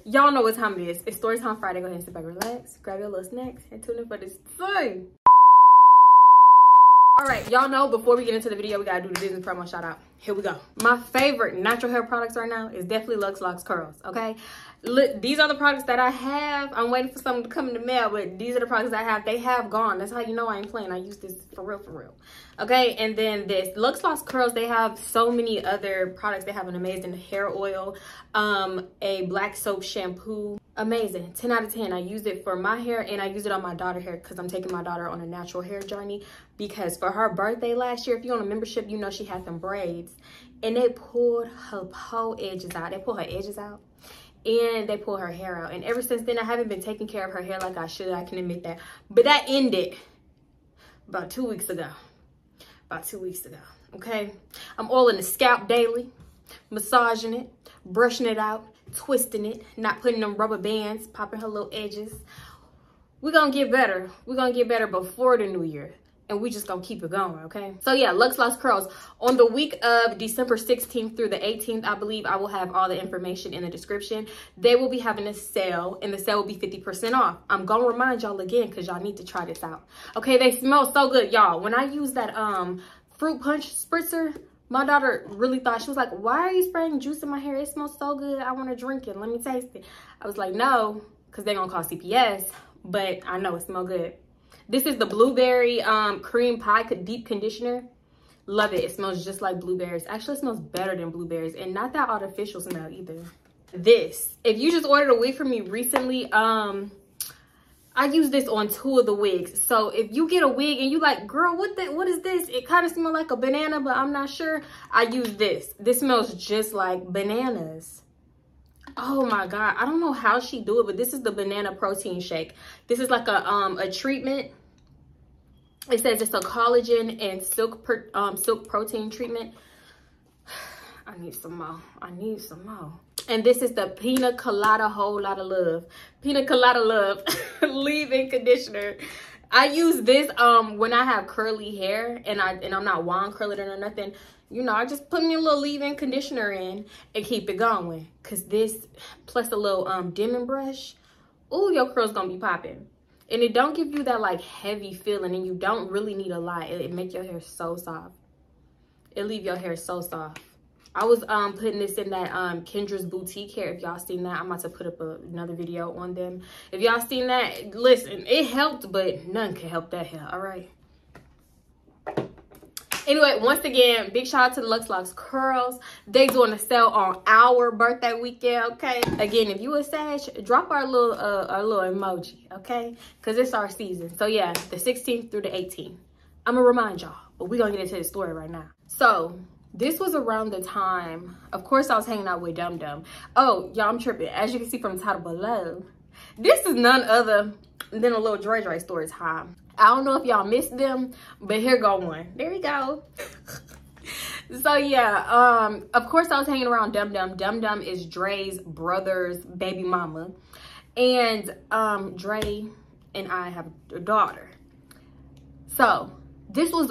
Y'all know what time it is. It's story time Friday. Go ahead and sit back, relax, grab your little snacks, and tune in for this thing. All right, y'all know before we get into the video, we gotta do the business promo shout out. Here we go. My favorite natural hair products right now is definitely LuxeLocksCurls, okay? Look, these are the products that I have. I'm waiting for something to come in the mail, but these are the products I have. They have gone. That's how you know I ain't playing. I use this for real. Okay, and then this LuxeLocksCurls, they have so many other products. They have an amazing hair oil, a black soap shampoo. Amazing. 10 out of 10. I use it for my hair and I use it on my daughter's hair because I'm taking my daughter on a natural hair journey, because for her birthday last year, if you're on a membership, you know she had them braids and they pulled her whole edges out. They pulled her edges out and they pulled her hair out. And ever since then, I haven't been taking care of her hair like I should. I can admit that. But that ended about 2 weeks ago. Okay? I'm oiling the scalp daily, massaging it, brushing it out, twisting it, not putting them rubber bands, popping her little edges. We're gonna get better. We're gonna get better before the new year. And we just gonna keep it going, okay? So yeah, LuxeLocksCurls. On the week of December 16th through the 18th, I believe I will have all the information in the description. They will be having a sale, and the sale will be 50% off. I'm gonna remind y'all again, because y'all need to try this out. Okay, they smell so good, y'all. When I use that fruit punch spritzer, my daughter really thought, she was like, why are you spraying juice in my hair? It smells so good. I want to drink it. Let me taste it. I was like, no, because they're going to call CPS, but I know it smells good. This is the blueberry cream pie deep conditioner. Love it. It smells just like blueberries. Actually, it smells better than blueberries and not that artificial smell either. This, if you just ordered a wig from me recently, I use this on 2 of the wigs. So if you get a wig and you like, girl, what is this? It kind of smells like a banana, but I'm not sure. I use this. This smells just like bananas. Oh my God. I don't know how she do it, but this is the banana protein shake. This is like a treatment. It says it's a collagen and silk protein treatment. I need some more. And this is the Pina Colada Whole Lotta Love. Pina Colada Love leave-in conditioner. I use this when I have curly hair and I'm not wand curling it or nothing. You know, I just put me a little leave-in conditioner in and keep it going. Cause this plus a little dimming brush, ooh, your curls gonna be popping. And it don't give you that like heavy feeling, and you don't really need a lot. It make your hair so soft. It leave your hair so soft. I was putting this in that Kendra's Boutique hair. If y'all seen that, I'm about to put up another video on them. If y'all seen that, listen, it helped, but none can help that hair, all right? Anyway, once again, big shout out to the LuxeLocksCurls. They doing a sale on our birthday weekend, okay? Again, if you a Sag, drop our little emoji, okay? Because it's our season. So yeah, the 16th through the 18th. I'm gonna remind y'all, but we're gonna get into the story right now. So this was around the time, of course, I was hanging out with Dum Dum. Oh, y'all, I'm tripping. As you can see from the title below, this is none other than a little Dre story time. I don't know if y'all missed them, but here go one. There we go. So yeah, of course I was hanging around Dum Dum. Dum Dum is Dre's brother's baby mama. And Dre and I have a daughter. So this was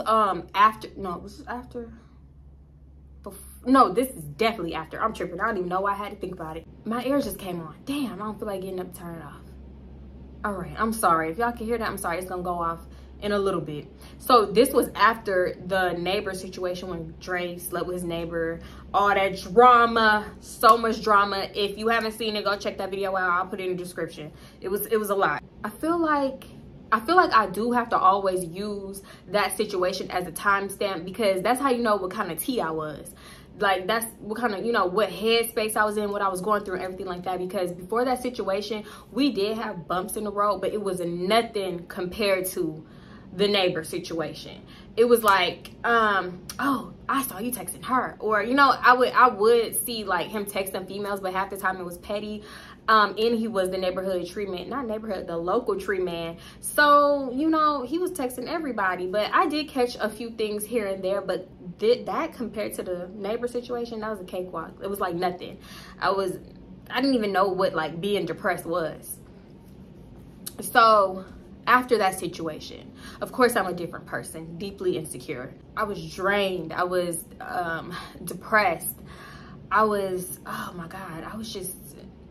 no, this is definitely after. I'm tripping. I don't even know why I had to think about it. My ears just came on. Damn, I don't feel like getting up to turn it off. All right, I'm sorry. If y'all can hear that, I'm sorry. It's gonna go off in a little bit. So this was after the neighbor situation when Dre slept with his neighbor. All that drama, so much drama. If you haven't seen it, go check that video out. I'll put it in the description. It was a lot. I feel like I do have to always use that situation as a timestamp, because that's how you know what kind of tea I was. Like, that's what kind of, you know, what headspace I was in, what I was going through and everything like that. Because before that situation, we did have bumps in the road, but it was nothing compared to the neighbor situation. It was like, oh, I saw you texting her. Or, you know, I would see like him texting females, but half the time it was petty. And he was the neighborhood tree man, not neighborhood, the local tree man. So, you know, he was texting everybody, but I did catch a few things here and there, but that compared to the neighbor situation, that was a cakewalk. It was like nothing. I didn't even know what like being depressed was. So after that situation, of course, I'm a different person, deeply insecure. I was drained. I was depressed. I was, oh my God, I was just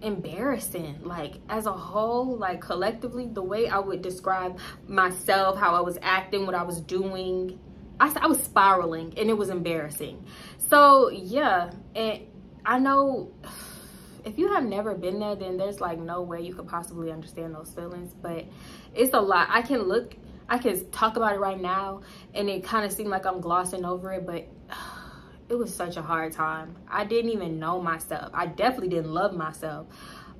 embarrassing. Like, as a whole, like collectively, the way I would describe myself, how I was acting, what I was doing, I was spiraling, and it was embarrassing. So yeah, and I know if you have never been there, then there's like no way you could possibly understand those feelings. But it's a lot. I can talk about it right now, and it kind of seemed like I'm glossing over it, but it was such a hard time. I didn't even know myself. I definitely didn't love myself,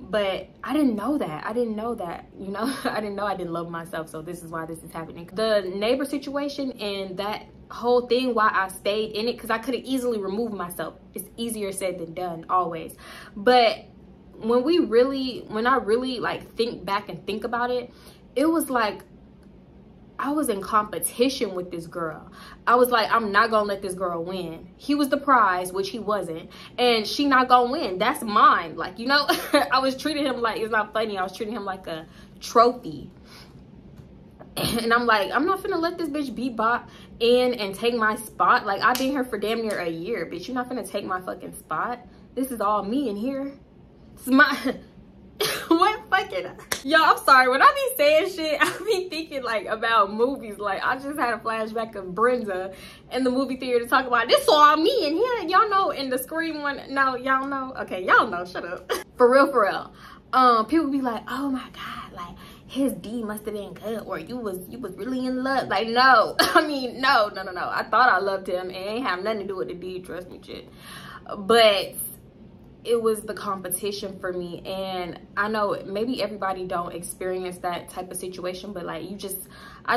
but I didn't know that. I didn't know that, you know. I didn't know I didn't love myself. So this is why this is happening. The neighbor situation and that whole thing, why I stayed in it, because I could have easily removed myself. It's easier said than done, always. But when I really like think back and think about it, it was like I was in competition with this girl. I was like, I'm not gonna let this girl win. He was the prize, which he wasn't, and she not gonna win. That's mine. Like, you know, I was treating him like, it's not funny, I was treating him like a trophy. And I'm like, I'm not finna let this bitch bebop in and take my spot. Like, I've been here for damn near a year, bitch. You're not finna take my fucking spot. This is all me in here. It's my what fucking, yo, I'm sorry, when I be saying shit, I be thinking like about movies. Like, I just had a flashback of Brenda in the movie theater to talk about this all me in here. Y'all know in the Scream one. No, y'all know. Okay, y'all know. Shut up. For real. People be like, oh my god, like his D must have been good, or you was really in love. Like, no. I mean, no. I thought I loved him, and it ain't have nothing to do with the D, trust me, shit. But it was the competition for me. And I know maybe everybody don't experience that type of situation, but like, I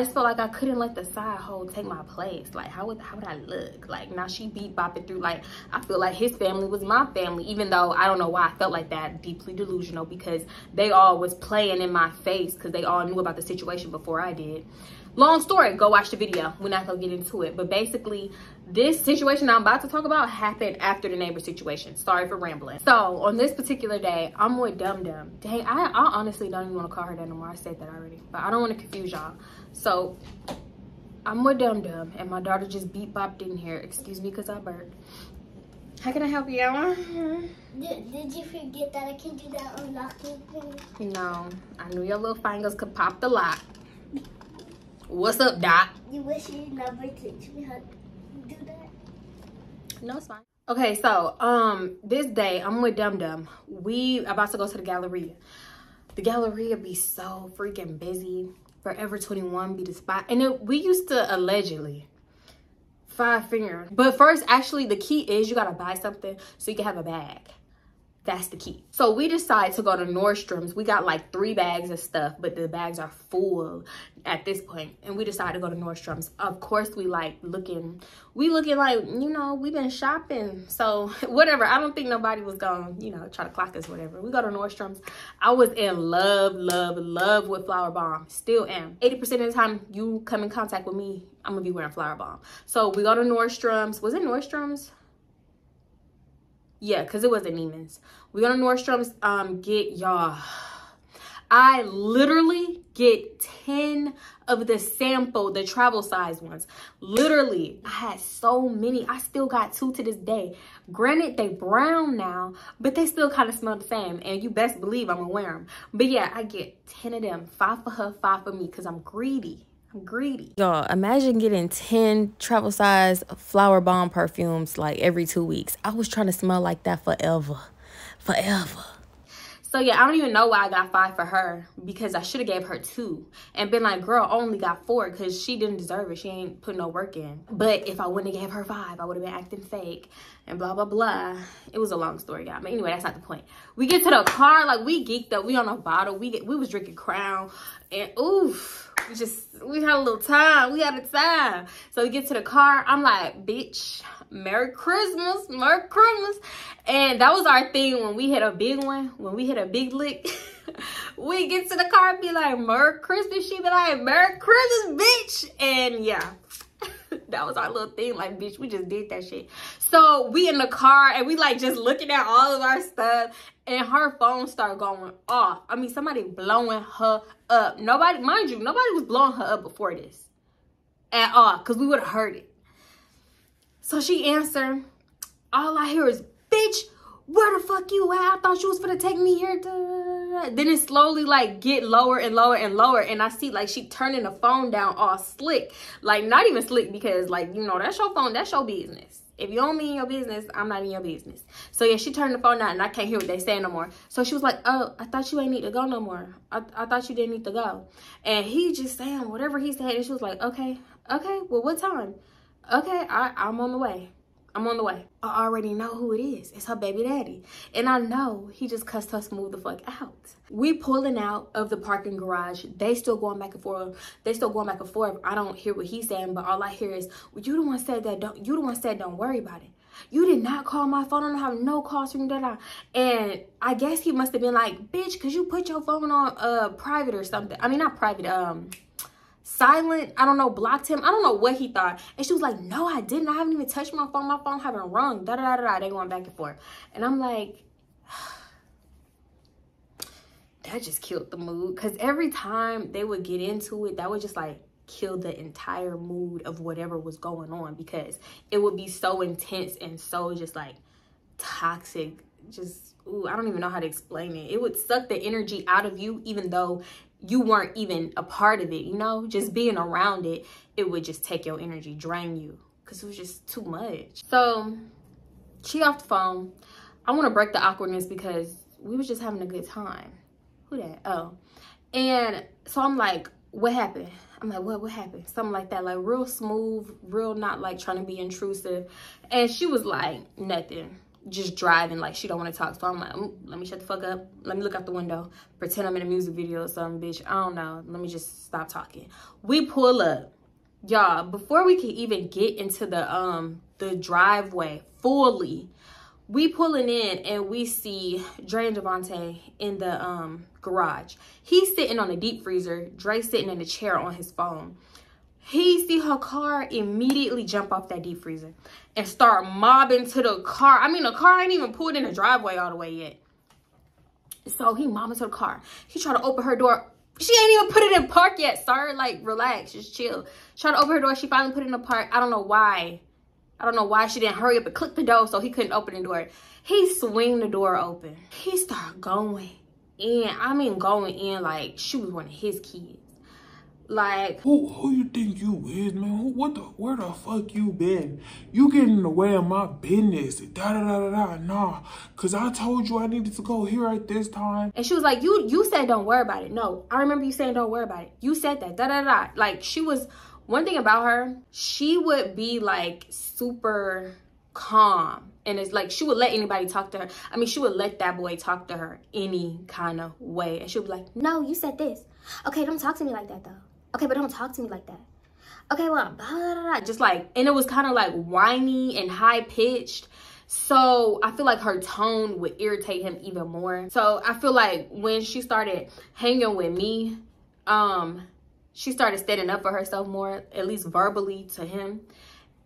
just felt like I couldn't let the side hoe take my place. Like, how would I look? Like, now she beat bopping through, like, I feel like his family was my family, even though I don't know why I felt like that. Deeply delusional, because they all was playing in my face, because they all knew about the situation before I did. Long story, go watch the video. We're not gonna get into it, but basically this situation I'm about to talk about happened after the neighbor situation. Sorry for rambling. So on this particular day, I'm with Dum Dum. Dang, I honestly don't even want to call her that no more. I said that already, but I don't want to confuse y'all. So I'm with Dum Dum, and my daughter just beat bopped in here. Excuse me, because I burped. How can I help you? Did you forget that I can do that unlocking thing? No, I knew your little fingers could pop the lock. What's up, Doc? You wish you never teach me how to do that? No, it's fine. Okay, so this day I'm with Dum Dum. We about to go to the Galleria. The Galleria be so freaking busy. Forever 21 be the spot. And we used to allegedly 5 finger. But first, actually, the key is you gotta buy something so you can have a bag. That's the key. So we decided to go to Nordstrom's. We got like 3 bags of stuff, but the bags are full at this point. And we decided to go to Nordstrom's. Of course, we looking like, you know, we've been shopping. So whatever. I don't think nobody was gonna, you know, try to clock us, whatever. We go to Nordstrom's. I was in love with Flower Bomb. Still am. 80% of the time you come in contact with me, I'm gonna be wearing Flower Bomb. So we go to Nordstrom's. Was it Nordstrom's? Yeah, because it wasn't Neiman's. We go to Nordstrom's, get y'all. I literally get 10 of the sample, the travel size ones. Literally, I had so many. I still got 2 to this day. Granted, they brown now, but they still kind of smell the same. And you best believe I'm gonna wear them. But yeah, I get 10 of them. 5 for her, 5 for me, because I'm greedy. I'm greedy. Y'all, imagine getting 10 travel size Flower Bomb perfumes like every 2 weeks. I was trying to smell like that forever. So yeah, I don't even know why I got 5 for her, because I should have gave her 2 and been like, girl, I only got 4 because she didn't deserve it. She ain't put no work in. But if I wouldn't have gave her 5, I would have been acting fake and blah, blah, blah. It was a long story, y'all. But anyway, that's not the point. We get to the car, like we geeked up. We on a bottle. We was drinking Crown, and oof. We had a little time. We had a time. So we get to the car. I'm like, bitch, Merry Christmas. And that was our thing when we hit a big one. When we hit a big lick, we get to the car and be like, Merry Christmas. She be like, Merry Christmas, bitch. And yeah, that was our little thing. Like, bitch, we just did that shit. So we in the car and we like just looking at all of our stuff, and her phone started going off. I mean, somebody blowing her up. Nobody, mind you, nobody was blowing her up before this at all, because we would have heard it. So she answered. All I hear is, bitch, where the fuck you at? I thought you was finna take me here. Then it slowly like get lower and lower and lower. And I see like she turning the phone down all slick. Like not even slick because like, you know, that's your phone. That's your business. If you don't mean your business, I'm not in your business. So yeah, she turned the phone down and I can't hear what they saying no more. So she was like, oh, I thought you ain't need to go no more. I thought you didn't need to go. And he just saying whatever he said. And she was like, okay, well, what time? Okay, I'm on the way. I'm on the way. I already know who it is. It's her baby daddy. And I know he just cussed her smooth the fuck out. We pulling out of the parking garage. They still going back and forth. I don't hear what he's saying, but all I hear is, well, you the one said that don't worry about it. You did not call my phone. I don't have no calls from da. And I guess he must have been like, bitch, cause you put your phone on private or something. I mean, not private, silent. I don't know, blocked him. I don't know what he thought. And she was like, no, I didn't. I haven't even touched my phone. My phone haven't rung. Da. They going back and forth. And I'm like, that just killed the mood. Because every time they would get into it, that would just like kill the entire mood of whatever was going on. Because it would be so intense and so just like toxic. Just, ooh, I don't even know how to explain it. It would suck the energy out of you, even though you weren't even a part of it, you know? Just being around it, it would just take your energy, drain you, because it was just too much. So she off the phone. I want to break the awkwardness because we was just having a good time. Who that? Oh. And so I'm like, what happened? I'm like, what happened? Something like that, like real smooth, real not like trying to be intrusive. And she was like, nothing. Just driving like she don't want to talk. So I'm like, let me shut the fuck up. Let me look out the window, pretend I'm in a music video or something, bitch. I don't know. Let me just stop talking. We pull up, y'all. Before we can even get into the driveway fully, we pulling in and we see Dre and Devontae in the garage. He's sitting on a deep freezer. Dre sitting in a chair on his phone. He see her car, immediately jump off that deep freezer and start mobbing to the car. I mean, the car ain't even pulled in the driveway all the way yet. So he mobbing to the car. He tried to open her door. She ain't even put it in park yet, sir. Like, relax, just chill. Try to open her door. She finally put it in the park. I don't know why. She didn't hurry up and click the door so he couldn't open the door. He swing the door open. He started going in. I mean, going in like she was one of his kids. Like, who you think you is, man? Where the fuck you been? You getting in the way of my business. Nah. Cause I told you I needed to go here at this time. And she was like, you said don't worry about it. No, I remember you saying don't worry about it. You said that. Like, she was, one thing about her, she would be like super calm. And it's like, she would let anybody talk to her. I mean, she would let that boy talk to her any kind of way. And she would be like, no, you said this. Okay, don't talk to me like that though. Okay, but don't talk to me like that. Okay, well, blah, blah, blah, blah. Just like, and it was kind of like whiny and high pitched. So I feel like her tone would irritate him even more. So I feel like when she started hanging with me, she started standing up for herself more, at least verbally to him.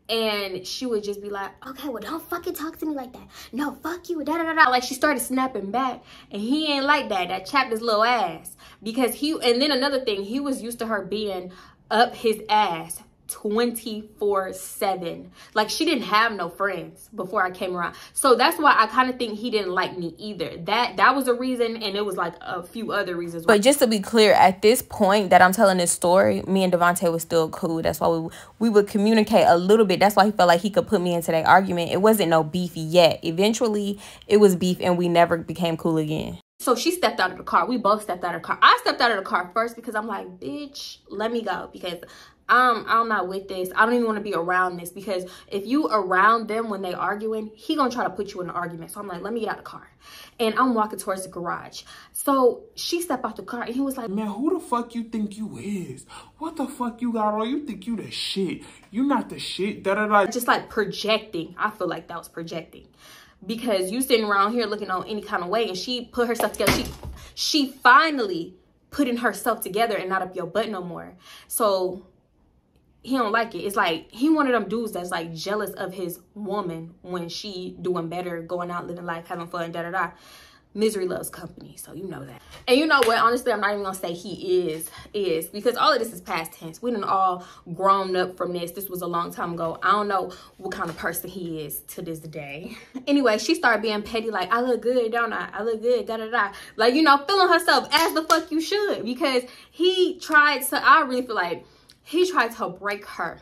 And she would just be like, okay, well, don't fucking talk to me like that. No, fuck you, Like, she started snapping back. And he ain't like that. That chapped his little ass. Because and then another thing, he was used to her being up his ass 24/7. Like, she didn't have no friends before I came around. So that's why I kind of think he didn't like me either. That was a reason, and it was like a few other reasons. But just to be clear, at this point that I'm telling this story, me and Devontae was still cool. That's why we would communicate a little bit. That's why he felt like he could put me into that argument. It wasn't no beef yet. Eventually, it was beef, and we never became cool again. So she stepped out of the car. We both stepped out of the car. I stepped out of the car first because I'm like, bitch, let me go. Because I'm not with this. I don't even want to be around this. Because if you around them when they arguing, he gonna try to put you in an argument. So I'm like, let me get out of the car. And I'm walking towards the garage. So she stepped out the car and he was like, man, who the fuck you think you is? What the fuck you got on? You think you the shit. You not the shit. Just like projecting. I feel like that was projecting. Because you sitting around here looking on any kind of way, and she put herself together. She finally putting herself together and not up your butt no more. So he don't like it. It's like he one of them dudes that's like jealous of his woman when she doing better, going out, living life, having fun, Misery loves company, so you know that. And you know what? Honestly, I'm not even gonna say he is because all of this is past tense. We done all grown up from this. This was a long time ago. I don't know what kind of person he is to this day. Anyway, she started being petty, like, I look good, don't I? I look good, da-da-da. Like, you know, feeling herself as the fuck you should, because he tried to, I really feel like he tried to break her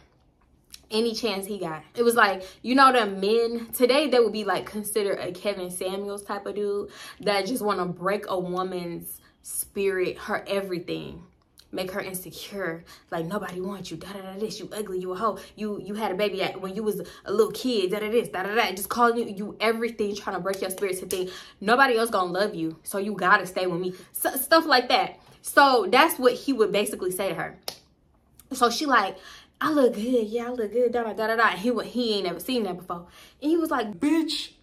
any chance he got. It was like, you know, the men today, they would be like considered a Kevin Samuels type of dude that just want to break a woman's spirit, her everything, make her insecure, like nobody wants you, da da da this, you ugly, you a hoe, you had a baby when you was a little kid, da da this, da da da, just calling you everything, trying to break your spirit to think nobody else gonna love you, so you gotta stay with me, stuff like that. So that's what he would basically say to her. So she like, I look good, yeah, I look good, da da da da da. He ain't never seen that before, and he was like, bitch,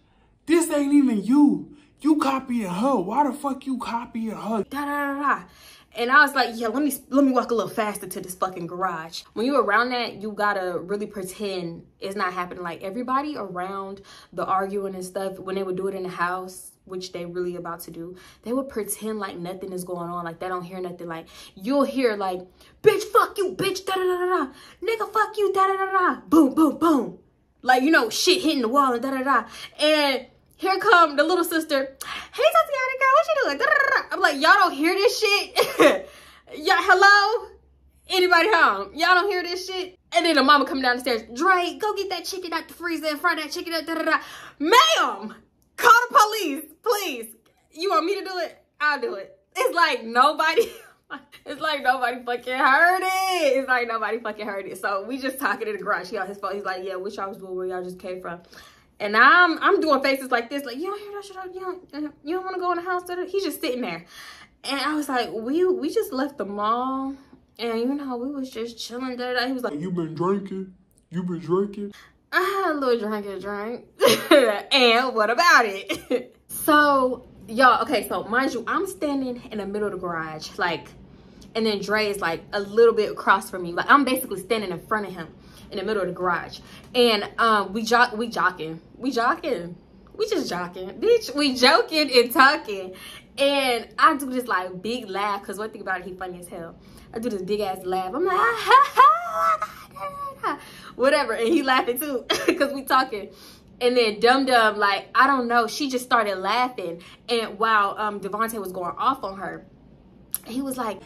this ain't even you. You copying her. Why the fuck you copying her? Da da da da. And I was like, yeah, let me walk a little faster to this fucking garage. When you're around that, you gotta really pretend it's not happening. Like everybody around the arguing and stuff, when they would do it in the house, which they really about to do, they would pretend like nothing is going on, like they don't hear nothing. Like you'll hear like, bitch, fuck you, bitch, da da da da da, nigga, fuck you, da da da da, boom, boom, boom, like, you know, shit hitting the wall and da da da. And here come the little sister, hey Tatiana girl, what you doing? Da, da, da, da. I'm like, y'all don't hear this shit? Yeah, hello, anybody home? Y'all don't hear this shit? And then the mama come down the stairs, Dre, go get that chicken out the freezer and fry that chicken out, da da da. Ma'am, call the police, please. You want me to do it? I'll do it. It's like nobody, it's like nobody fucking heard it. It's like nobody fucking heard it. So we just talking in the garage. He on his phone. He's like, yeah, which y'all was doing, where y'all just came from. And I'm doing faces like this, like, you don't hear that shit, you don't want to go in the house. He's just sitting there. And I was like, we just left the mall. And, you know, we was just chilling. He was like, you been drinking? You been drinking? I had a little drink. And what about it? So, y'all, okay, so mind you, I'm standing in the middle of the garage, like, and then Dre is like a little bit across from me. Like, I'm basically standing in front of him in the middle of the garage. And we just joking, bitch. We joking and talking. And I do this like big laugh, because one thing about it, he funny as hell. I do this big ass laugh. I'm like, whatever. And he laughing too, because we talking. And then Dum Dum, like, I don't know, she just started laughing. And while Devontae was going off on her, he was like,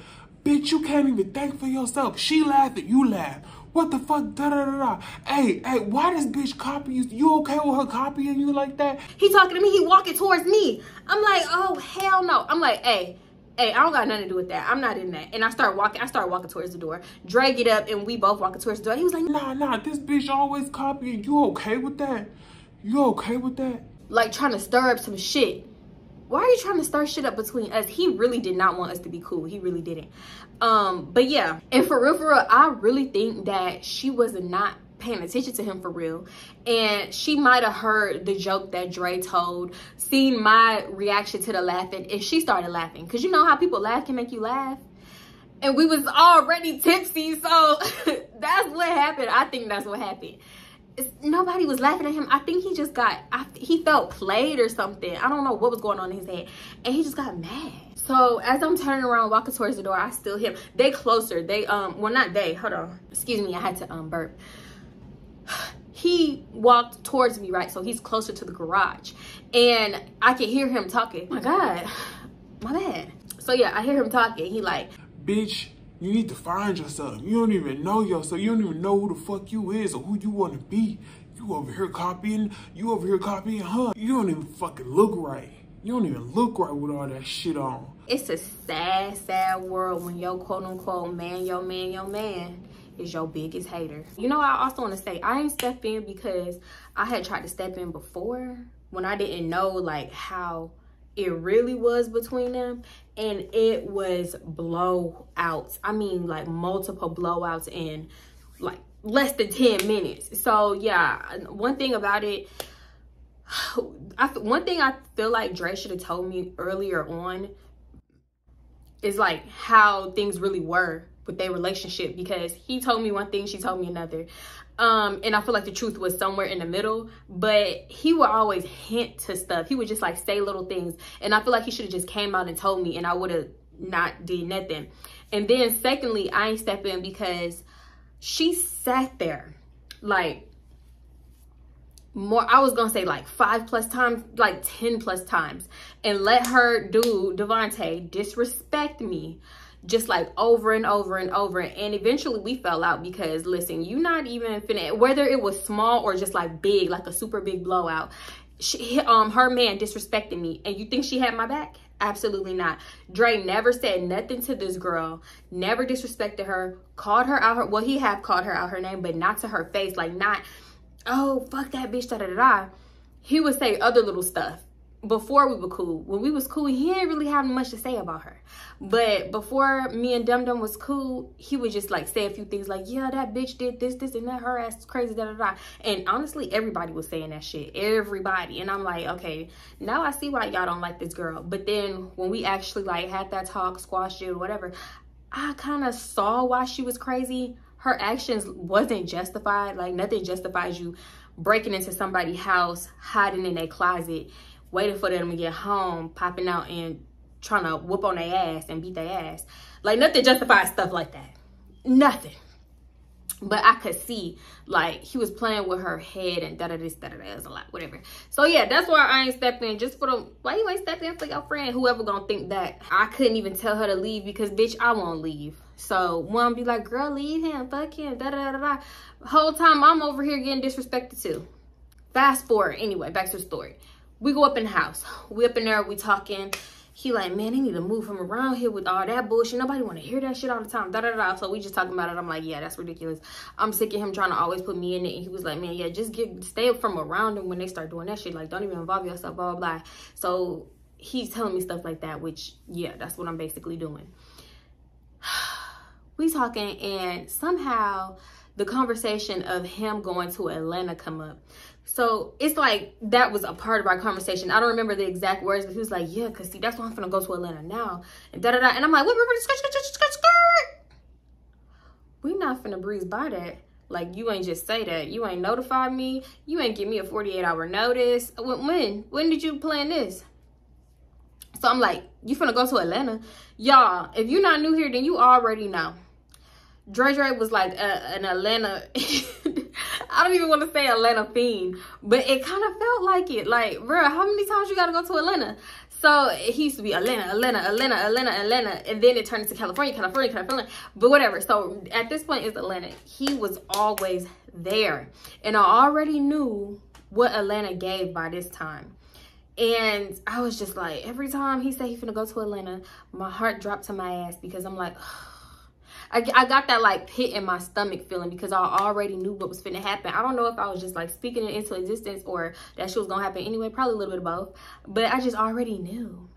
bitch, you can't even think for yourself. She laughed and you laugh. What the fuck? Da da da da. Hey, why this bitch copy you? You okay with her copying you like that? He talking to me, he walking towards me. I'm like, oh, hell no. I'm like, hey, I don't got nothing to do with that. I'm not in that. And I start walking towards the door. Dre get up and we both walking towards the door. He was like, nah, this bitch always copying. You okay with that? You okay with that? Like trying to stir up some shit. Why are you trying to stir shit up between us? He really did not want us to be cool. He really didn't. But yeah, and for real, I really think that she was not paying attention to him for real. And she might have heard the joke that Dre told, seen my reaction to the laughing, and she started laughing. Because you know how people laugh can make you laugh? And we was already tipsy, so that's what happened. I think that's what happened. Nobody was laughing at him. I think he just he felt played or something. I don't know what was going on in his head. And he just got mad. So as I'm turning around, walking towards the door, I still hear him. They closer. They, well, not they. Hold on. Excuse me. I had to burp. He walked towards me, right? So he's closer to the garage. And I can hear him talking. My God. My bad. So yeah, I hear him talking. He like, bitch, you need to find yourself. You don't even know yourself. You don't even know who the fuck you is or who you want to be. You over here copying her. You don't even fucking look right. You don't even look right with all that shit on. It's a sad, sad world when your quote unquote man, your man is your biggest hater. You know, I also want to say, I ain't stepped in because I had tried to step in before when I didn't know like how it really was between them, and it was blowouts. I mean, like multiple blowouts in like less than 10 minutes. So yeah, one thing about it, one thing I feel like Dre should have told me earlier on is like how things really were with their relationship, because he told me one thing, she told me another. And I feel like the truth was somewhere in the middle, but he would always hint to stuff. He would just like say little things, and I feel like he should have just came out and told me, and I would have not did nothing. And then secondly, I ain't step in because she sat there like more, I was gonna say like 5+ times, like 10+ times, and let her dude Devontae disrespect me just like over and over and over. And eventually we fell out because, listen, you not even finna, whether it was small or just like big, like a super big blowout, her man disrespected me, and you think she had my back? Absolutely not. Dre never said nothing to this girl, never disrespected her, called her out her, well, he have called her out her name, but not to her face, like not, oh, fuck that bitch, da da da da. He would say other little stuff before we were cool. When we was cool, he didn't really have much to say about her. But before me and Dum Dum was cool, he would just like say a few things like, yeah, that bitch did this, this, and that, her ass is crazy, da da da. And honestly, everybody was saying that shit. Everybody. And I'm like, okay, now I see why y'all don't like this girl. But then when we actually like had that talk, squashed it or whatever, I kind of saw why she was crazy. Her actions wasn't justified. Like, nothing justifies you breaking into somebody's house, hiding in their closet, waiting for them to get home, popping out and trying to whoop on their ass and beat their ass. Like, nothing justifies stuff like that. Nothing. But I could see, like, he was playing with her head and da-da-this, da-da-da, it was a lot, whatever. So, yeah, that's why I ain't stepped in just for the, why you ain't stepped in for your friend? Whoever gonna think that. I couldn't even tell her to leave because, bitch, I won't leave. So, one be like, girl, leave him, fuck him, da-da-da-da-da. Whole time, I'm over here getting disrespected too. Fast forward, anyway, back to the story. We go up in the house. We up in there, we talking. He like, man, they need to move him around here with all that bullshit. Nobody want to hear that shit all the time. Da da da. So we just talking about it. I'm like, yeah, that's ridiculous. I'm sick of him trying to always put me in it. And he was like, man, yeah, just stay from around them when they start doing that shit. Like, don't even involve yourself, blah, blah, blah. So he's telling me stuff like that, which, yeah, that's what I'm basically doing. We talking, and somehow the conversation of him going to Atlanta come up. So it's like that was a part of our conversation. I don't remember the exact words, but he was like, yeah, because see, that's why I'm finna go to Atlanta now. And da-da-da. And I'm like, what? We not finna breeze by that. Like, you ain't just say that. You ain't notify me. You ain't give me a 48-hour notice. When did you plan this? So I'm like, you finna go to Atlanta? Y'all, if you're not new here, then you already know. Dre was like an Atlanta, I don't even want to say Atlanta fiend, but it kind of felt like it. Like, bro, how many times you got to go to Atlanta? So he used to be Atlanta, and then it turned into California. But whatever. So at this point, it's Atlanta. He was always there, and I already knew what Atlanta gave by this time. And I was just like, every time he said he finna go to Atlanta, my heart dropped to my ass, because I'm like, I got that like pit in my stomach feeling, because I already knew what was finna happen. I don't know if I was just like speaking it into existence or that shit was gonna happen anyway. Probably a little bit of both, but I just already knew.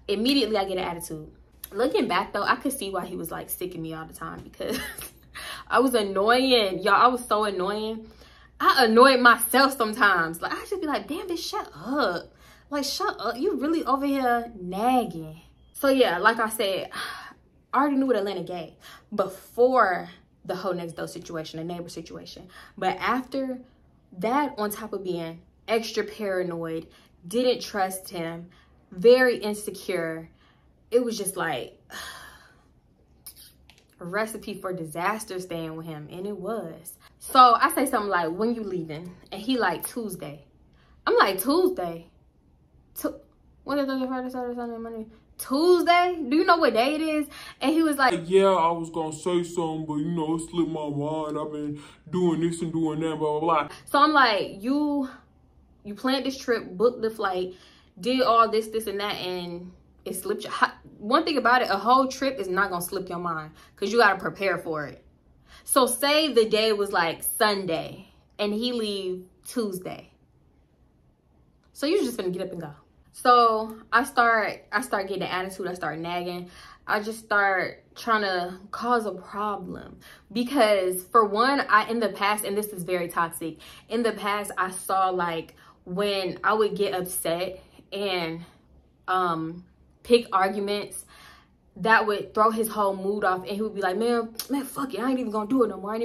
Immediately I get an attitude. Looking back though, I could see why he was like sick of me all the time, because I was annoying. Y'all, I was so annoying. I annoyed myself sometimes. Like, I just be like, damn, bitch, shut up. Like, shut up. You really over here nagging. So yeah, like I said, I already knew what Atlanta gave before the whole next door situation, the neighbor situation. But after that, on top of being extra paranoid, didn't trust him, very insecure, it was just like a recipe for disaster staying with him. And it was. So I say something like, when you leaving? And he like, Tuesday. I'm like, Tuesday? Wednesday, Thursday, Friday, Saturday, Sunday, Monday. Tuesday? Do you know what day it is? And he was like, yeah, I was gonna say something, but you know, it slipped my mind. I've been doing this and doing that, blah, blah, blah. So I'm like, you planned this trip, booked the flight, did all this, and that, and it slipped your... One thing about it, a whole trip is not gonna slip your mind, because you gotta prepare for it. So say the day was like Sunday, and he leave Tuesday. So you're just gonna get up and go. So I start getting an attitude. I start nagging. I just start trying to cause a problem, because for one, in the past, and this is very toxic, in the past I saw like when I would get upset and pick arguments, that would throw his whole mood off, and he would be like, man, fuck it, I ain't even gonna do it no more. I'm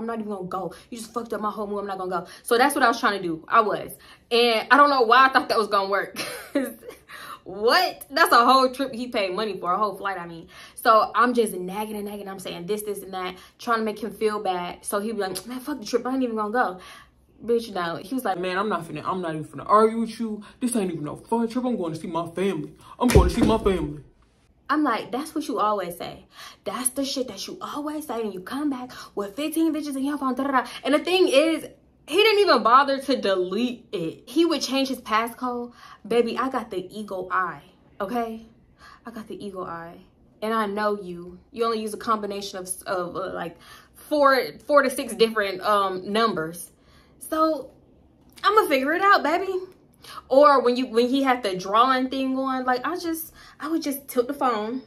not even gonna go. You just fucked up my whole mood. I'm not gonna go. So that's what I was trying to do. I was. And I don't know why I thought that was gonna work. What? That's a whole trip he paid money for, a whole flight, I mean. So I'm just nagging and nagging. I'm saying this and that, trying to make him feel bad. So he'd be like, man, fuck the trip. I ain't even gonna go. Bitch, no. He was like, man, I'm not even finna argue with you. This ain't even no fun trip. I'm going to see my family. I'm like, that's what you always say. That's the shit that you always say, and you come back with 15 bitches in your phone, And the thing is, he didn't even bother to delete it. He would change his passcode. Baby, I got the eagle eye, okay? I got the eagle eye. And I know you. You only use a combination of like four to six different numbers. So I'm gonna figure it out, baby. Or when he had the drawing thing on, like I would just tilt the phone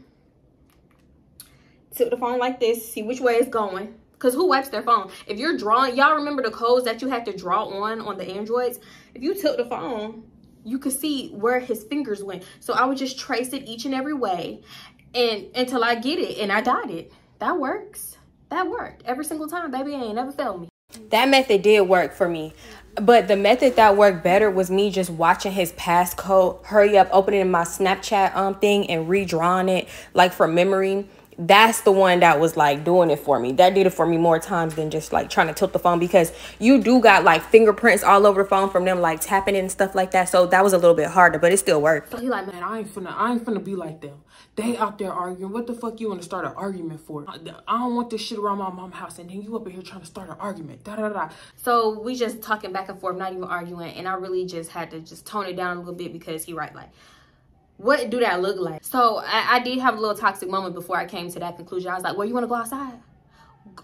like this, see which way it's going. Because who wipes their phone? If you're drawing, y'all remember the codes that you had to draw on the Androids? If you tilt the phone, you could see where his fingers went. So I would just trace it each and every way and until I get it, and I got it. That works. That worked every single time, baby. It ain't never failed me. That method did work for me. But the method that worked better was me just watching his passcode, hurry up, opening my Snapchat thing and redrawing it like from memory. That's the one that was like doing it for me. That did it for me more times than just like trying to tilt the phone, because you do got like fingerprints all over the phone from them like tapping it and stuff like that. So that was a little bit harder, but it still worked. So he like, man, I ain't finna be like them. They out there arguing. What the fuck you want to start an argument for? I don't want this shit around my mom's house, and then you up in here trying to start an argument. So we just talking back and forth, not even arguing, and I really just had to just tone it down a little bit, because he right, like, what do that look like? So I did have a little toxic moment before I came to that conclusion. I was like, well, you want to go outside?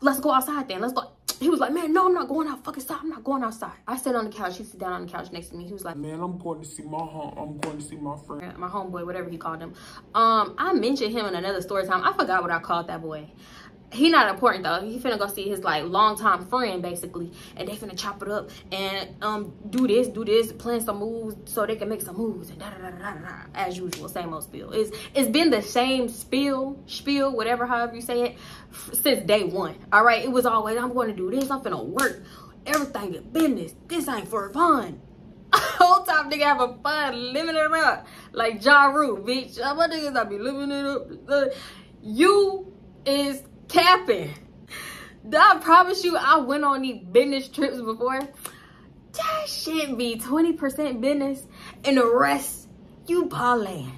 Let's go outside then. Let's go. He was like, man, no, I'm not going out. Fucking stop. I'm not going outside. I sat on the couch. He sat down on the couch next to me. He was like, man, I'm going to see my friend. My homeboy, whatever he called him. I mentioned him in another story time. I forgot what I called that boy. He not important though. He finna go see his like longtime friend basically, and they finna chop it up and do this, plan some moves so they can make some moves and as usual, same old spiel. It's been the same spiel, whatever, however you say it, since day one. All right, it was always, I'm going to do this, I'm finna work, everything is business. This ain't for fun. Whole time nigga having fun, living it up like Ja Rule, bitch. My niggas I be living it up. You is capping. I promise you, I went on these business trips before. That shit be 20% business, and the rest you parlaying.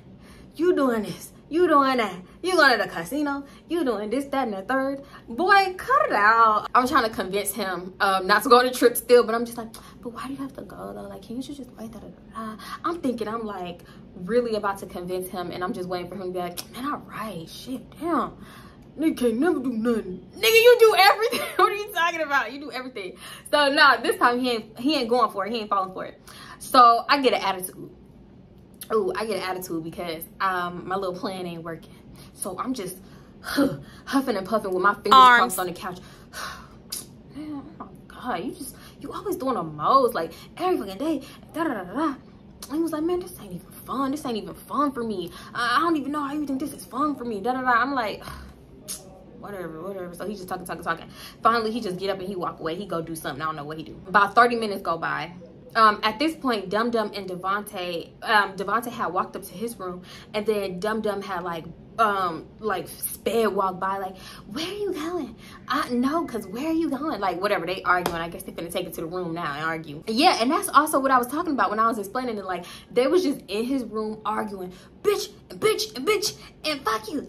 You doing this, you doing that, you going to the casino, you doing this, that, and the third. Boy, cut it out. I'm trying to convince him not to go on the trip still, but I'm just like, but why do you have to go though? Like, can't you just wait? I'm thinking, I'm like really about to convince him, and I'm just waiting for him to be like, man, all right, shit, damn. Nigga can't never do nothing. Nigga, you do everything. What are you talking about? You do everything. So no, this time he ain't going for it. He ain't falling for it. So I get an attitude. Oh, I get an attitude because my little plan ain't working. So I'm just huffing and puffing with my fingers crossed on the couch. Man, oh my God, you always doing the most, like every fucking day. And he was like, man, this ain't even fun. This ain't even fun for me. I don't even know how you think this is fun for me. I'm like, whatever. So he just talking. Finally, he just get up and he walk away. He go do something. I don't know what he do. About 30 minutes go by. At this point, Dum Dum and Devontae had walked up to his room, and then Dum Dum had like sped walk by, like, where are you going? No, cause where are you going? Like, whatever, they arguing. I guess they finna take it to the room now and argue. Yeah, and that's also what I was talking about when I was explaining it. Like, they was just in his room arguing, bitch, and fuck you,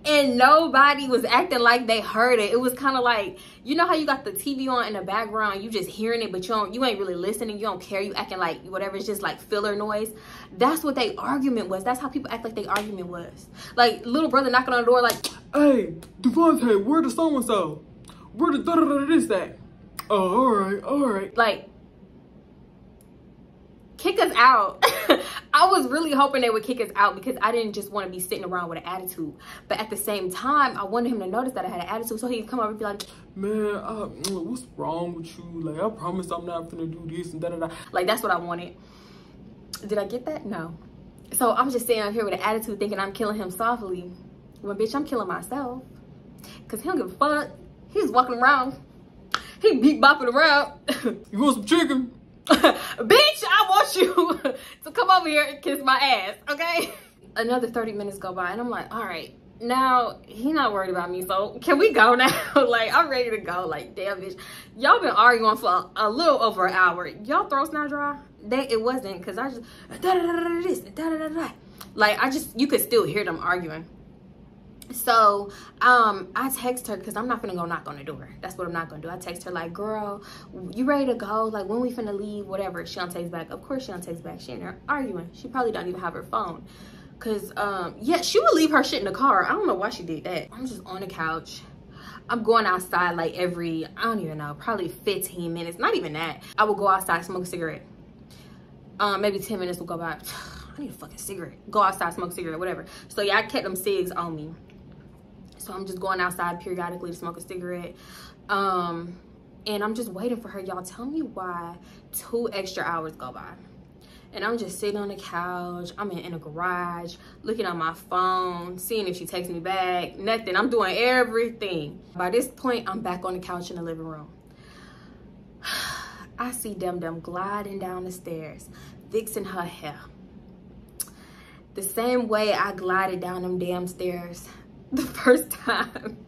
and nobody was acting like they heard it. It was kind of like, you know how you got the TV on in the background, you just hearing it, but you ain't really listening, you don't care, you acting like whatever, it's just like filler noise. That's what they argument was. That's how people act like they argument was. Like, little brother knocking on the door like, hey, Devontae, where the so-and-so? Where the this, that? Oh, all right. Like, kick us out. I was really hoping they would kick us out because I didn't just want to be sitting around with an attitude. But at the same time, I wanted him to notice that I had an attitude, so he'd come over and be like, man, what's wrong with you? Like, I promise I'm not gonna do this and da-da-da. Like, that's what I wanted. Did I get that? No. So I'm just sitting out here with an attitude thinking I'm killing him softly. Well, bitch, I'm killing myself. Because he don't give a fuck. He's walking around. He beat bopping around. You want some chicken? Bitch, I want you to come over here and kiss my ass, okay? Another 30 minutes go by and I'm like, all right, now he not worried about me, so can we go now? Like, I'm ready to go. Like, damn, bitch, y'all been arguing for a little over an hour. Y'all throats not dry? It wasn't, because I just like, you could still hear them arguing. So I text her, because I'm not gonna go knock on the door. That's what I'm not gonna do. I text her like, girl, you ready to go? Like, when we finna leave, whatever. She don't text back. Of course she don't text back. She in there arguing. She probably don't even have her phone. Cause yeah, she would leave her shit in the car. I don't know why she did that. I'm just on the couch. I'm going outside like every, I don't even know, probably 15 minutes. Not even that. I would go outside, smoke a cigarette. Maybe 10 minutes will go by. I need a fucking cigarette. Go outside, smoke a cigarette, whatever. So yeah, I kept them cigs on me. So I'm just going outside periodically to smoke a cigarette. And I'm just waiting for her. Y'all, tell me why 2 extra hours go by. And I'm just sitting on the couch. I'm in a garage, looking on my phone, seeing if she texts me back. Nothing. I'm doing everything. By this point, I'm back on the couch in the living room. I see Dum Dum gliding down the stairs, fixing her hair. The same way I glided down them damn stairs the first time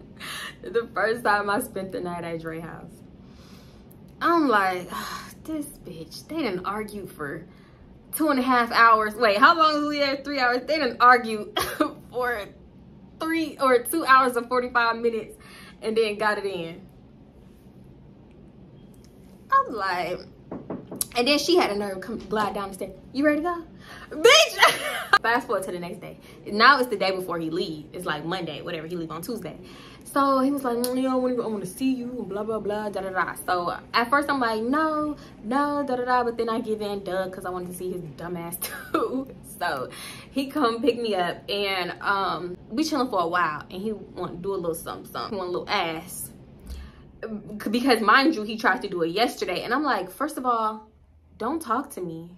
I spent the night at Dre house. I'm like, this bitch, they didn't argue for 2.5 hours. Wait, how long was we there? 3 hours. They didn't argue for 2 hours and 45 minutes and then got it in. I'm like, and then she had a nerve come glide down the stairs. You ready to go? Bitch! Fast forward to the next day. Now it's the day before he leave. It's like Monday, whatever. He leave on Tuesday. So he was like, you know, I want to see you, and blah, blah, blah, da, da, da. So at first I'm like, no, da, da, da. But then I give in, because I wanted to see his dumb ass too. So he come pick me up, and we chilling for a while. And he want to do a little something. He want a little ass. Because mind you, he tried to do it yesterday. And I'm like, first of all, don't talk to me.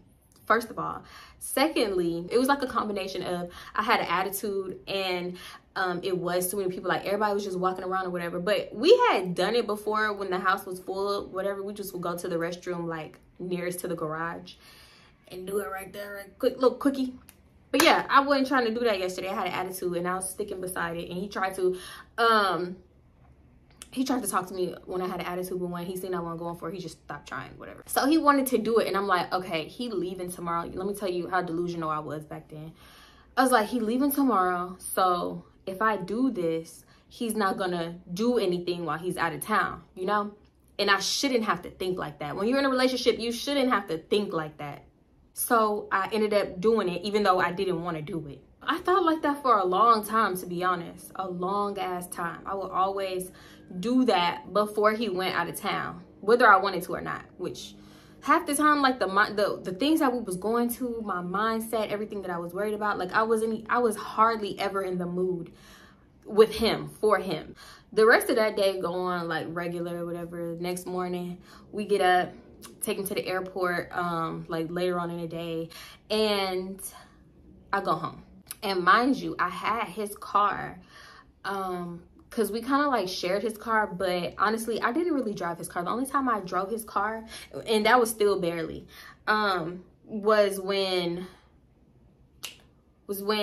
First of all. Secondly, it was like a combination of I had an attitude, and it was too many people. Like, everybody was just walking around or whatever. But we had done it before when the house was full, whatever. We just would go to the restroom like nearest to the garage and do it right there, right quick, little quickie. But yeah, I wasn't trying to do that yesterday. I had an attitude and I was sticking beside it, and he tried to talk to me when I had an attitude, but when he seen I wasn't going for it, he just stopped trying, whatever. So he wanted to do it, and I'm like, okay, he leaving tomorrow. Let me tell you how delusional I was back then. I was like, he leaving tomorrow, so if I do this, he's not gonna do anything while he's out of town, you know? And I shouldn't have to think like that. When you're in a relationship, you shouldn't have to think like that. So I ended up doing it, even though I didn't want to do it. I thought like that for a long time, to be honest. A long ass time. I would always do that before he went out of town, whether I wanted to or not. Which half the time, like the things that we was going to, my mindset, everything that I was worried about, like I was hardly ever in the mood with him, for him. The rest of that day go on like regular, whatever. Next morning, we get up, take him to the airport, like later on in the day, and I go home. And mind you, I had his car, because we kind of like shared his car, but honestly, I didn't really drive his car. The only time I drove his car, and that was still barely, was when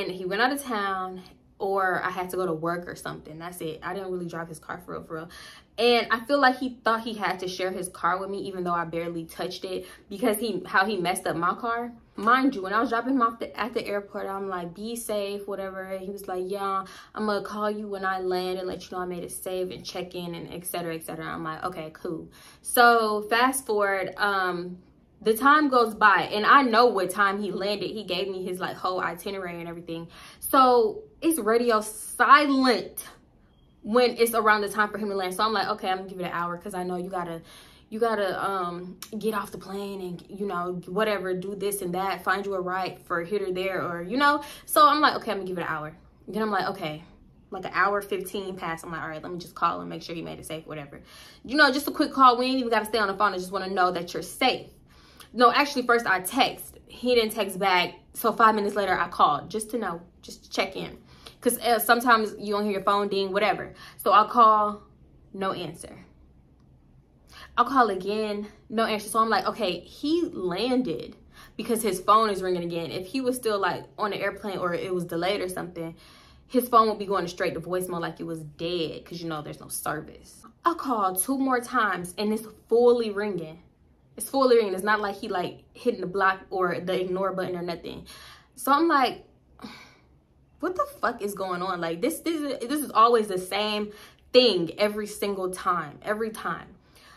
he went out of town, or I had to go to work or something. That's it. I didn't really drive his car for real. And I feel like he thought he had to share his car with me, even though I barely touched it, because how he messed up my car. Mind you, when I was dropping him off at the airport, I'm like, be safe, whatever. And he was like, yeah, I'm gonna call you when I land and let you know I made it safe and check in and et cetera, et cetera. I'm like, okay, cool. So fast forward, the time goes by, and I know what time he landed. He gave me his like whole itinerary and everything. So it's radio silent when it's around the time for him to land. So I'm like, okay, I'm gonna give it an hour, because I know you gotta get off the plane and, you know, whatever, do this and that, find you a ride for here or there, or, you know. So I'm like, okay, I'm gonna give it an hour. Then I'm like, okay, like an hour 15 passed. I'm like, all right, let me just call him, make sure he made it safe, whatever. You know, just a quick call. We ain't even gotta stay on the phone. I just want to know that you're safe. No, actually, first I text. He didn't text back. So 5 minutes later, I called just to know, just to check in. Because sometimes you don't hear your phone ding, whatever. So I call, no answer. I'll call again, no answer. So I'm like, okay, he landed because his phone is ringing again. If he was still like on the airplane or it was delayed or something, his phone would be going straight to voicemail like it was dead because, you know, there's no service. I called 2 more times and it's fully ringing. It's fully ringing. It's not like he like hitting the block or the ignore button or nothing. So I'm like, what the fuck is going on? Like this is always the same thing every single time, every time.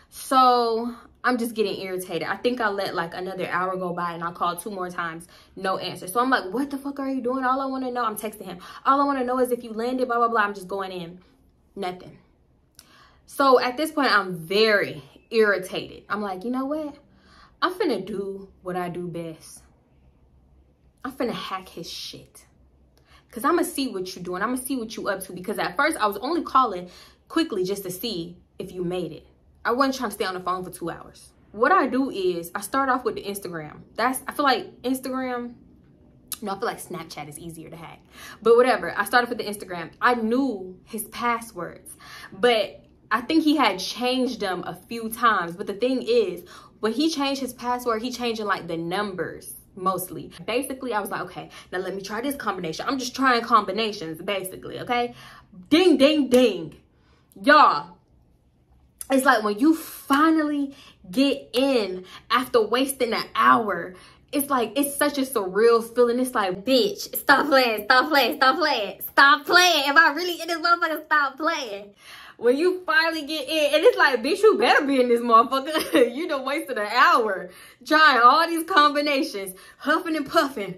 So I'm just getting irritated. I think I let like another hour go by and I called 2 more times, no answer. So I'm like, what the fuck are you doing? All I want to know, I'm texting him. All I want to know is if you landed, blah, blah, blah. I'm just going in, nothing. So at this point, I'm very irritated. I'm like, you know what? I'm finna do what I do best. I'm finna hack his shit. Because I'm going to see what you're doing. I'm going to see what you up to. Because at first, I was only calling quickly just to see if you made it. I wasn't trying to stay on the phone for 2 hours. What I do is I start off with the Instagram. I feel like Instagram, no, I feel like Snapchat is easier to hack. But whatever, I started with the Instagram. I knew his passwords, but I think he had changed them a few times. But the thing is, when he changed his password, he changing like the numbers mostly. Basically, I was like, okay, now let me try this combination. I'm just trying combinations, basically, okay? Ding, ding, ding. Y'all, it's like when you finally get in after wasting an hour, it's like, it's such a surreal feeling. It's like, bitch, stop playing, stop playing, stop playing, stop playing. Am I really in this motherfucker? Stop playing. When you finally get in, and it's like, bitch, you better be in this motherfucker. You done wasted an hour trying all these combinations, huffing and puffing,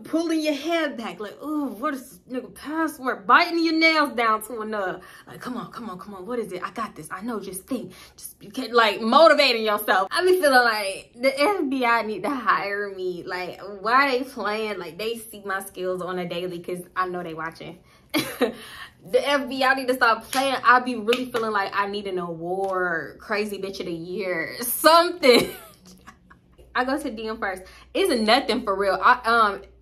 pulling your head back, like, ooh, what is this nigga password? Biting your nails down to another. Like, come on, come on, come on. What is it? I got this. I know. Just think. Just like motivating yourself. I be feeling like the FBI need to hire me. Like, why are they playing? Like, they see my skills on a daily because I know they watching. The FBI need to stop playing. I be really feeling like I need an award, crazy bitch of the year, something. I go to DM first. It's nothing for real.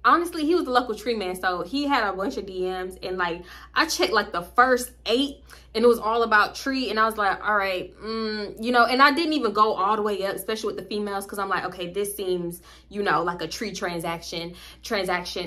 Honestly, he was the local tree man, so he had a bunch of DMs, and like I checked like the first 8 and it was all about tree, and I was like, all right, you know, and I didn't even go all the way up, especially with the females, because I'm like, okay, this seems, you know, like a tree transaction.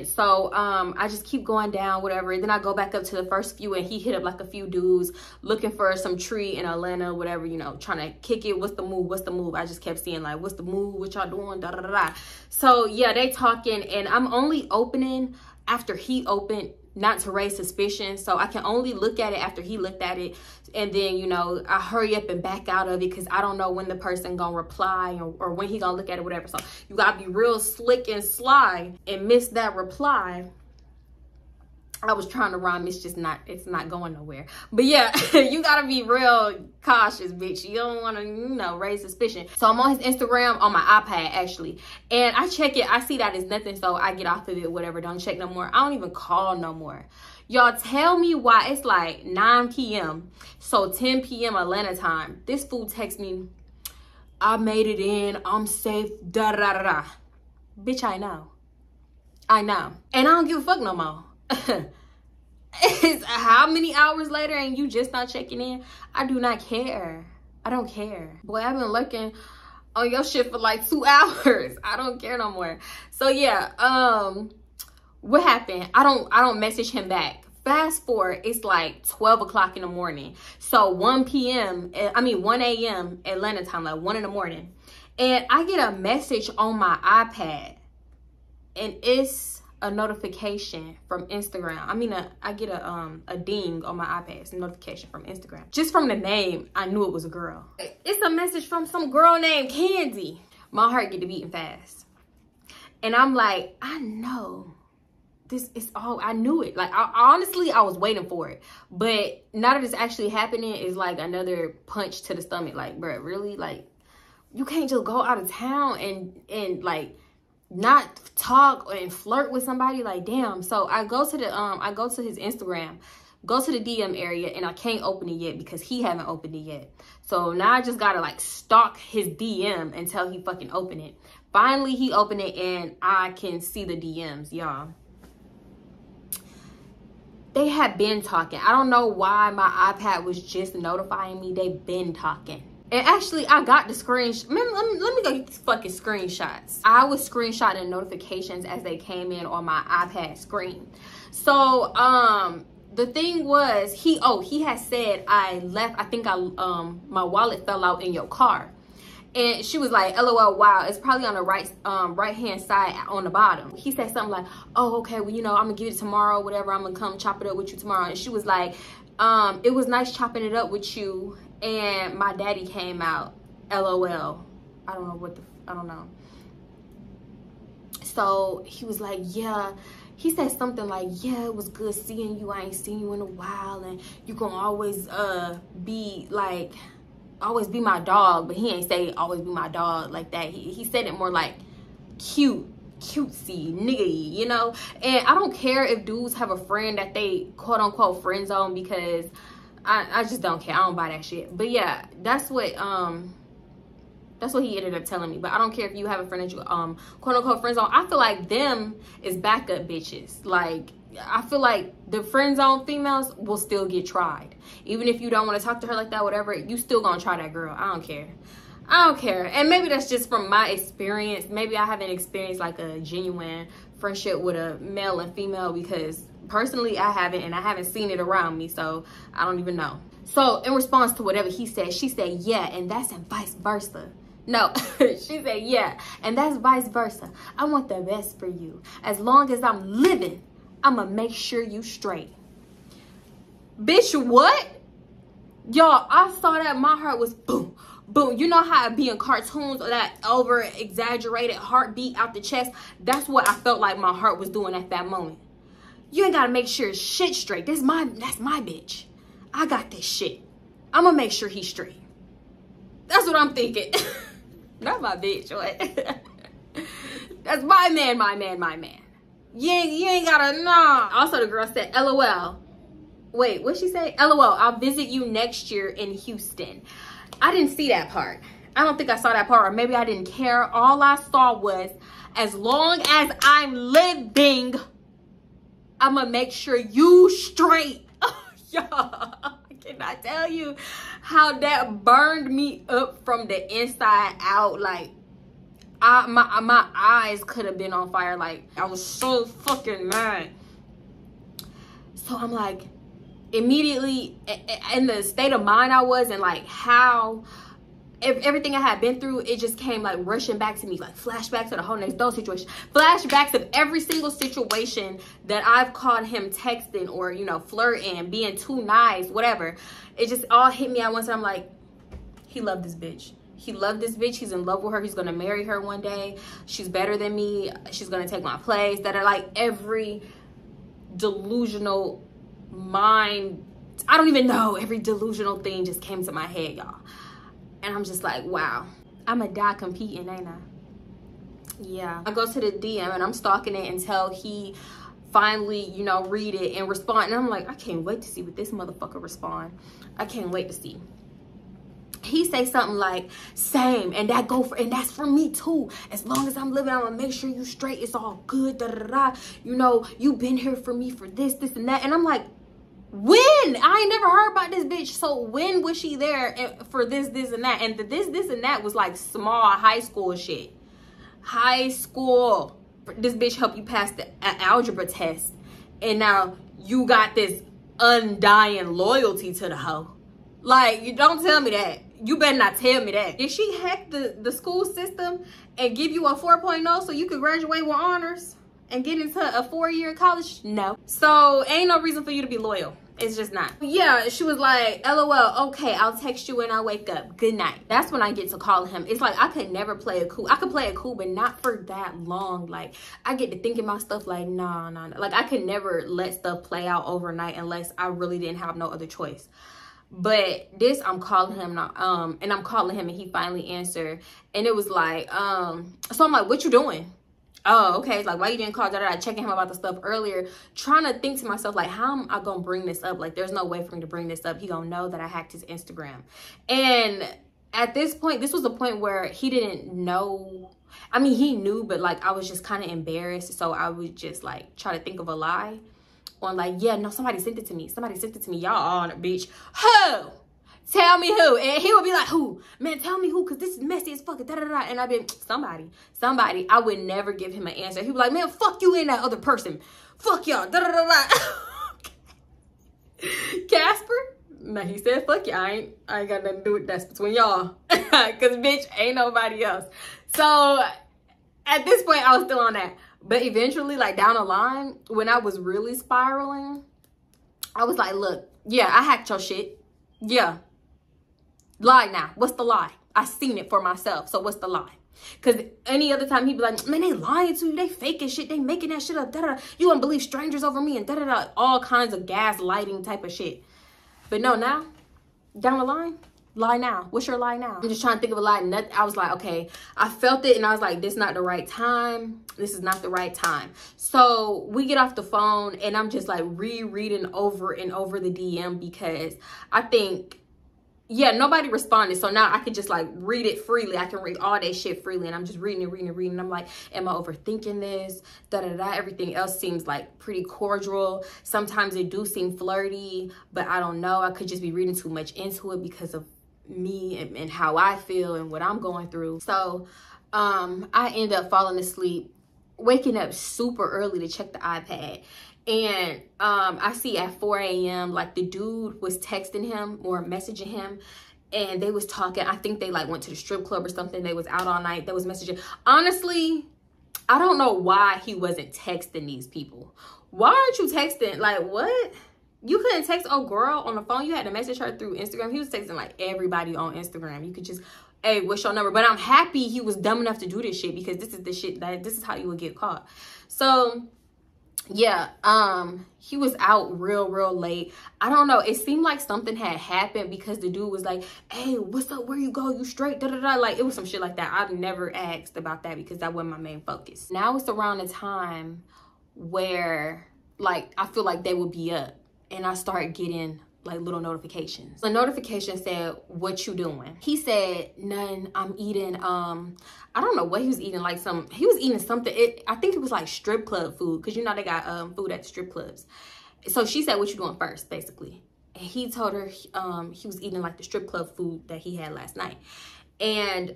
So I just keep going down, whatever, and then I go back up to the first few, and he hit up like a few dudes looking for some tree in Atlanta, whatever, you know, trying to kick it. What's the move? I just kept seeing like, what's the move, what y'all doing, da da da da. So yeah, they talking, and I'm only opening after he opened, not to raise suspicion. So I can only look at it after he looked at it. And then, you know, I hurry up and back out of it because I don't know when the person gonna reply or when he gonna look at it, whatever. So you gotta be real slick and sly and miss that reply. I was trying to rhyme. It's not going nowhere. But yeah, you gotta be real cautious, bitch. You don't want to, you know, raise suspicion. So I'm on his Instagram on my iPad, actually. And I check it. I see that it's nothing. So I get off of it, whatever. Don't check no more. I don't even call no more. Y'all tell me why it's like 9 p.m. So 10 p.m. Atlanta time. This fool texts me, I made it in. I'm safe. Da da da da. Bitch, I know. And I don't give a fuck no more. It's how many hours later and you just not checking in? I do not care. I don't care. Boy, I've been lurking on your shit for like 2 hours. I don't care no more. So yeah, what happened? I don't message him back. Fast forward, it's like 12 o'clock in the morning. So 1 a.m. Atlanta time, like 1 in the morning. And I get a message on my iPad, and it's a notification from Instagram. I get a ding on my iPad. It's a notification from Instagram. Just from the name, I knew it was a girl. It's a message from some girl named Candy. My heart get to beating fast. And I'm like, I know. This is all, I knew it. Like, honestly, I was waiting for it. But now that it's actually happening, it's like another punch to the stomach. Like, bro, really? Like, you can't just go out of town and like, not talk and flirt with somebody. Like, damn. So I go to his Instagram, go to the DM area, and I can't open it yet because he haven't opened it yet. So now I just gotta like stalk his DM until he fucking open it. Finally, he opened it and I can see the DMs, y'all. They had been talking. I don't know why my iPad was just notifying me. They've been talking. And actually, I got the screenshot. Let me go get these fucking screenshots. I was screenshotting notifications as they came in on my iPad screen. So, the thing was, he had said I left. I think my wallet fell out in your car. And she was like, LOL, wow, it's probably on the right-hand side on the bottom. He said something like, oh, okay, well, you know, I'm gonna give it tomorrow, whatever. I'm gonna come chop it up with you tomorrow. And she was like, it was nice chopping it up with you. And my daddy came out, LOL. I don't know I don't know. So he was like, yeah. He said something like, yeah, it was good seeing you. I ain't seen you in a while. And you gonna always be like, always be my dog. But he ain't say always be my dog like that. He said it more like cutesy, niggity, you know? And I don't care if dudes have a friend that they quote unquote friend zone, because I just don't care. I don't buy that shit. But yeah, that's what he ended up telling me. But I don't care if you have a friend that you quote unquote friend zone. I feel like them is backup bitches. Like, I feel like the friend zone females will still get tried. Even if you don't want to talk to her like that, whatever, you still gonna try that girl. I don't care. I don't care. And maybe that's just from my experience. Maybe I haven't experienced like a genuine friendship with a male and female, because personally I haven't, and I haven't seen it around me, so I don't even know. So in response to whatever he said, she said, yeah, and that's and vice versa. No, she said, yeah, and that's vice versa. I want the best for you. As long as I'm living, I'ma make sure you straight. Bitch, what? Y'all, I saw that, my heart was boom, boom. You know how it be in cartoons, or that over exaggerated heartbeat out the chest? That's what I felt like my heart was doing at that moment. You ain't gotta make sure shit straight. That's my bitch. I got this shit. I'ma make sure he's straight. That's what I'm thinking. Not my bitch, what? That's my man, my man, my man. You ain't gotta, nah. Also, the girl said, LOL. Wait, what'd she say? LOL, I'll visit you next year in Houston. I didn't see that part. I don't think I saw that part, or maybe I didn't care. All I saw was, as long as I'm living, I'm gonna make sure you straight. Y'all, I cannot tell you how that burned me up from the inside out. Like, my eyes could have been on fire. Like, I was so fucking mad. So I'm like, immediately in the state of mind I was, and like how everything I had been through, it just came like rushing back to me, like flashbacks to the whole next door situation, flashbacks of every single situation that I've caught him texting or, you know, flirting, being too nice, whatever. It just all hit me at once. I'm like, he loved this bitch. He loved this bitch. He's in love with her. He's gonna marry her one day. She's better than me. She's gonna take my place. That are like every delusional mind, I don't even know, every delusional thing just came to my head, y'all. And I'm just like, wow, I'ma die competing, ain't I? Yeah. I go to the DM and I'm stalking it until he finally, you know, read it and respond. And I'm like, I can't wait to see what this motherfucker respond. I can't wait to see. He say something like, same, and that's for me too. As long as I'm living, I'm gonna make sure you straight. It's all good, da da da. You know, you been here for me for this, and that. And I'm like, when? I ain't never heard about this bitch. So when was she there for this, and that? And the this, and that was like small high school shit. High school. This bitch helped you pass the algebra test. And now you got this undying loyalty to the hoe. Like, you don't tell me that. You better not tell me that. Did she hack the school system and give you a 4.0 so you could graduate with honors and get into a 4-year college? No. So ain't no reason for you to be loyal. It's just not. Yeah, she was like, LOL, okay, I'll text you when I wake up. Good night. That's when I get to call him. It's like, I could never play it cool. I could play it cool, but not for that long. Like, I get to thinking about stuff like, nah. Like, I could never let stuff play out overnight unless I really didn't have no other choice. But this, I'm calling him now, and I'm calling him, and he finally answered. And it was like, so I'm like, what you doing? oh, okay, like, why you didn't call, checking him about the stuff earlier, trying to think to myself, like, how am I gonna bring this up? Like, there's no way for me to bring this up. He gonna know that I hacked his Instagram. And at this point, this was a point where he didn't know. I mean, he knew, but like, I was just kind of embarrassed. So I would just like try to think of a lie on like, yeah, no, somebody sent it to me. Somebody sent it to me. Y'all on the beach. Who? Tell me who. And he would be like, who? Man, tell me who, because this is messy as fuck. And I'd be, somebody. I would never give him an answer. He'd be like, man, fuck you and that other person. Fuck y'all. Casper? No, he said, fuck you. I ain't got nothing to do with that. That's between y'all. Because, bitch, ain't nobody else. So, at this point, I was still on that. But eventually, like, down the line, when I was really spiraling, I was like, look, yeah, I hacked your shit. Yeah. Lie now. What's the lie? I seen it for myself. So, what's the lie? Because any other time, he'd be like, man, they lying to you. They faking shit. They making that shit up. Da-da-da. You wouldn't believe strangers over me and da-da-da. All kinds of gaslighting type of shit. But no, now, down the line, lie now. What's your lie now? I'm just trying to think of a lie. I was like, okay, I felt it and I was like, this is not the right time. This is not the right time. So we get off the phone and I'm just like rereading over and over the DM because I think, yeah, nobody responded. So now I could just like read it freely. I can read all that shit freely. And I'm just reading. I'm like, am I overthinking this? Da-da-da. Everything else seems like pretty cordial. Sometimes it do seem flirty, but I don't know. I could just be reading too much into it because of me and how I feel and what I'm going through. So I end up falling asleep, waking up super early to check the iPad. And I see at 4 a.m. like the dude was texting him or messaging him and they was talking. I think they like went to the strip club or something. They was out all night. They was messaging. Honestly, I don't know why he wasn't texting these people. Why aren't you texting? Like, what? You couldn't text old girl on the phone. You had to message her through Instagram. He was texting like everybody on Instagram. You could just, hey, what's your number? But I'm happy he was dumb enough to do this shit because this is the shit this is how you would get caught. So yeah, he was out real late. I don't know. It seemed like something had happened because the dude was like, hey, what's up? Where you go? You straight? Da-da-da. Like, it was some shit like that. I've never asked about that because that wasn't my main focus. Now it's around the time where, like, I feel like they would be up and I start getting like little notifications. The notification said, what you doing? He said, none, I'm eating, I don't know what he was eating, like he was eating something. I think it was like strip club food, because you know they got food at the strip clubs. So she said, what you doing first, basically. And he told her he was eating like the strip club food that he had last night. And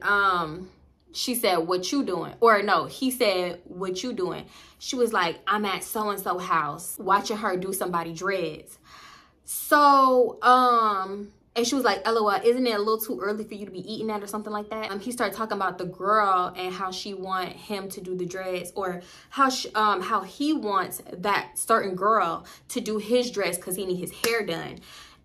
she said, what you doing? Or no, he said, what you doing? She was like, I'm at so-and-so house watching her do somebody dreads. So, and she was like, LOL, isn't it a little too early for you to be eating that or something like that? He started talking about the girl and how she want him to do the dreads, or how he wants that certain girl to do his dress because he need his hair done.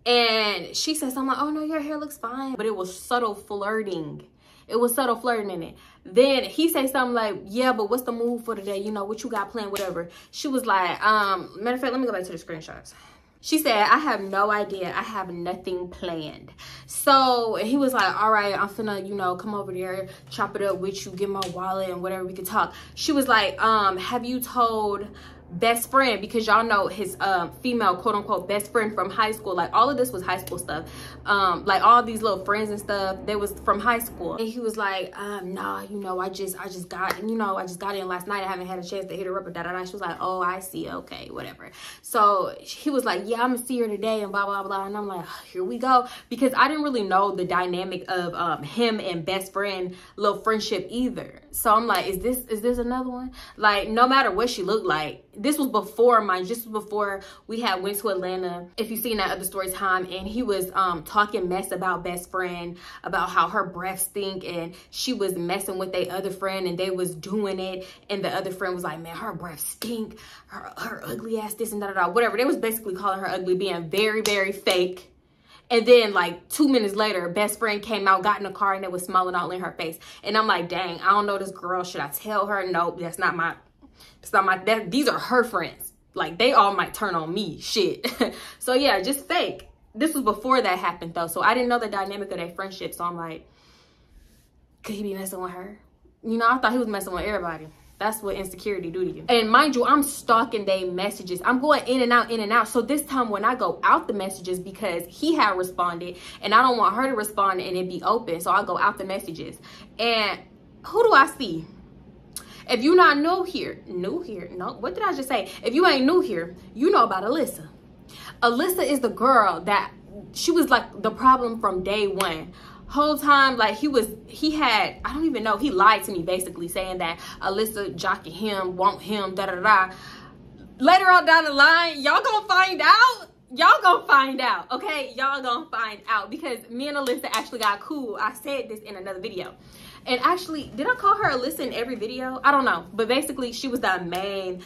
And she said something like, oh no, your hair looks fine. But it was subtle flirting. It was subtle flirting in it. Then he said something like, yeah, but what's the move for today? You know, what you got planned, whatever. She was like, matter of fact, let me go back to the screenshots. She said, I have no idea. I have nothing planned. So he was like, all right, I'm finna, you know, come over there, chop it up with you, get my wallet and whatever, we can talk. She was like, have you told best friend? Because y'all know his female quote unquote best friend from high school. Like all of this was high school stuff. Like all these little friends and stuff, they was from high school. And he was like, nah, you know, I just got in last night. I haven't had a chance to hit her up or da-da-da. She was like, oh, I see, okay, whatever. So he was like, yeah, I'm gonna see her today and blah blah blah. And I'm like, here we go, because I didn't really know the dynamic of him and best friend little friendship either. So I'm like, is this another one? Like, no matter what she looked like, this was before mine. This was before we had went to Atlanta. If you've seen that other Storytime, and he was talking mess about best friend, about how her breath stink, and she was messing with their other friend, and they was doing it, and the other friend was like, man, her breath stink, her ugly ass, this and da-da-da, whatever. They was basically calling her ugly, being very, very fake. And then like 2 minutes later, best friend came out, got in the car, and they was smiling all in her face. And I'm like, dang, I don't know this girl. Should I tell her? Nope, that's not my, these are her friends. Like, they all might turn on me, shit. So yeah, just fake. This was before that happened though. So I didn't know the dynamic of their friendship. So I'm like, could he be messing with her? You know, I thought he was messing with everybody. That's what insecurity do to you. And mind you, I'm stalking their messages. I'm going in and out, in and out. So this time when I go out the messages, because he had responded and I don't want her to respond and it be open. So I go out the messages. And who do I see? If you not new here, no, what did I just say? If you ain't new here, you know about Alyssa. Alyssa is the girl that, she was like the problem from day one. Whole time, like he had, I don't even know, he lied to me basically saying that Alyssa jocking him, want him, da da da. Later on down the line, y'all gonna find out. Y'all gonna find out, okay? Y'all gonna find out, because me and Alyssa actually got cool. I said this in another video. And actually, did I call her Alyssa in every video? I don't know. But basically, she was the main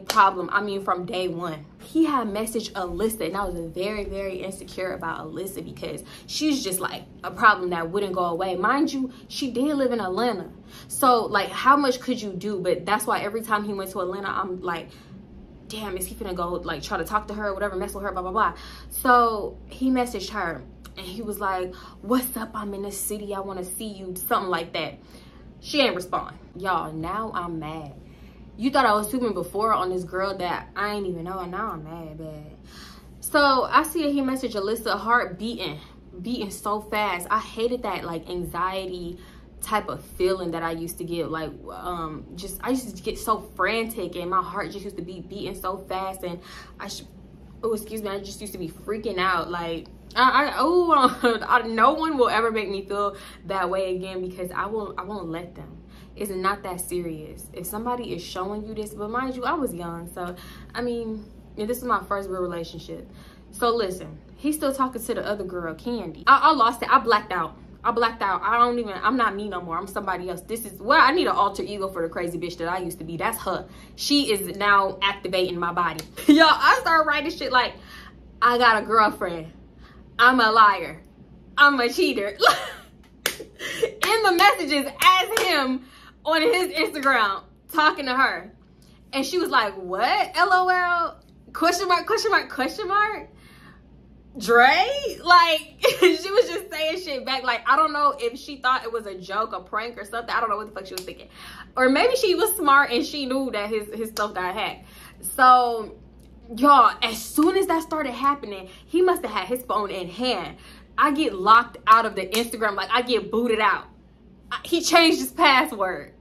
problem. I mean, from day one. He had messaged Alyssa, and I was very, very insecure about Alyssa because she's just like a problem that wouldn't go away. Mind you, she did live in Atlanta. So, like, how much could you do? But that's why every time he went to Atlanta, I'm like, damn, is he gonna go, like, try to talk to her or whatever, mess with her, blah, blah, blah. So, he messaged her. And he was like, what's up? I'm in the city. I want to see you. Something like that. She ain't respond. Y'all, now I'm mad. You thought I was tweeting before on this girl that I ain't even know. And now I'm mad, bad. So I see that he messaged Alyssa, heart beating so fast. I hated that, like, anxiety type of feeling that I used to get. Like, I used to get so frantic and my heart just used to be beating so fast. And I just used to be freaking out. Like, no one will ever make me feel that way again, because I won't let them. It's not that serious. If somebody is showing you this, but mind you, I was young, so I mean, this is my first real relationship. So listen, he's still talking to the other girl, Candy. I lost it. I blacked out. I'm not me no more. I'm somebody else. I need an alter ego for the crazy bitch that I used to be. That's her. She is now activating my body. Y'all, I started writing shit like, I got a girlfriend. I'm a liar. I'm a cheater. In the messages as him on his Instagram talking to her. And she was like, what? LOL? Question mark, question mark, question mark? Dre? Like, she was just saying shit back. Like, I don't know if she thought it was a joke, a prank or something. I don't know what the fuck she was thinking. Or maybe she was smart and she knew that his stuff got hacked. So, y'all, as soon as that started happening, he must have had his phone in hand. I get locked out of the Instagram. Like, I get booted out. He changed his password.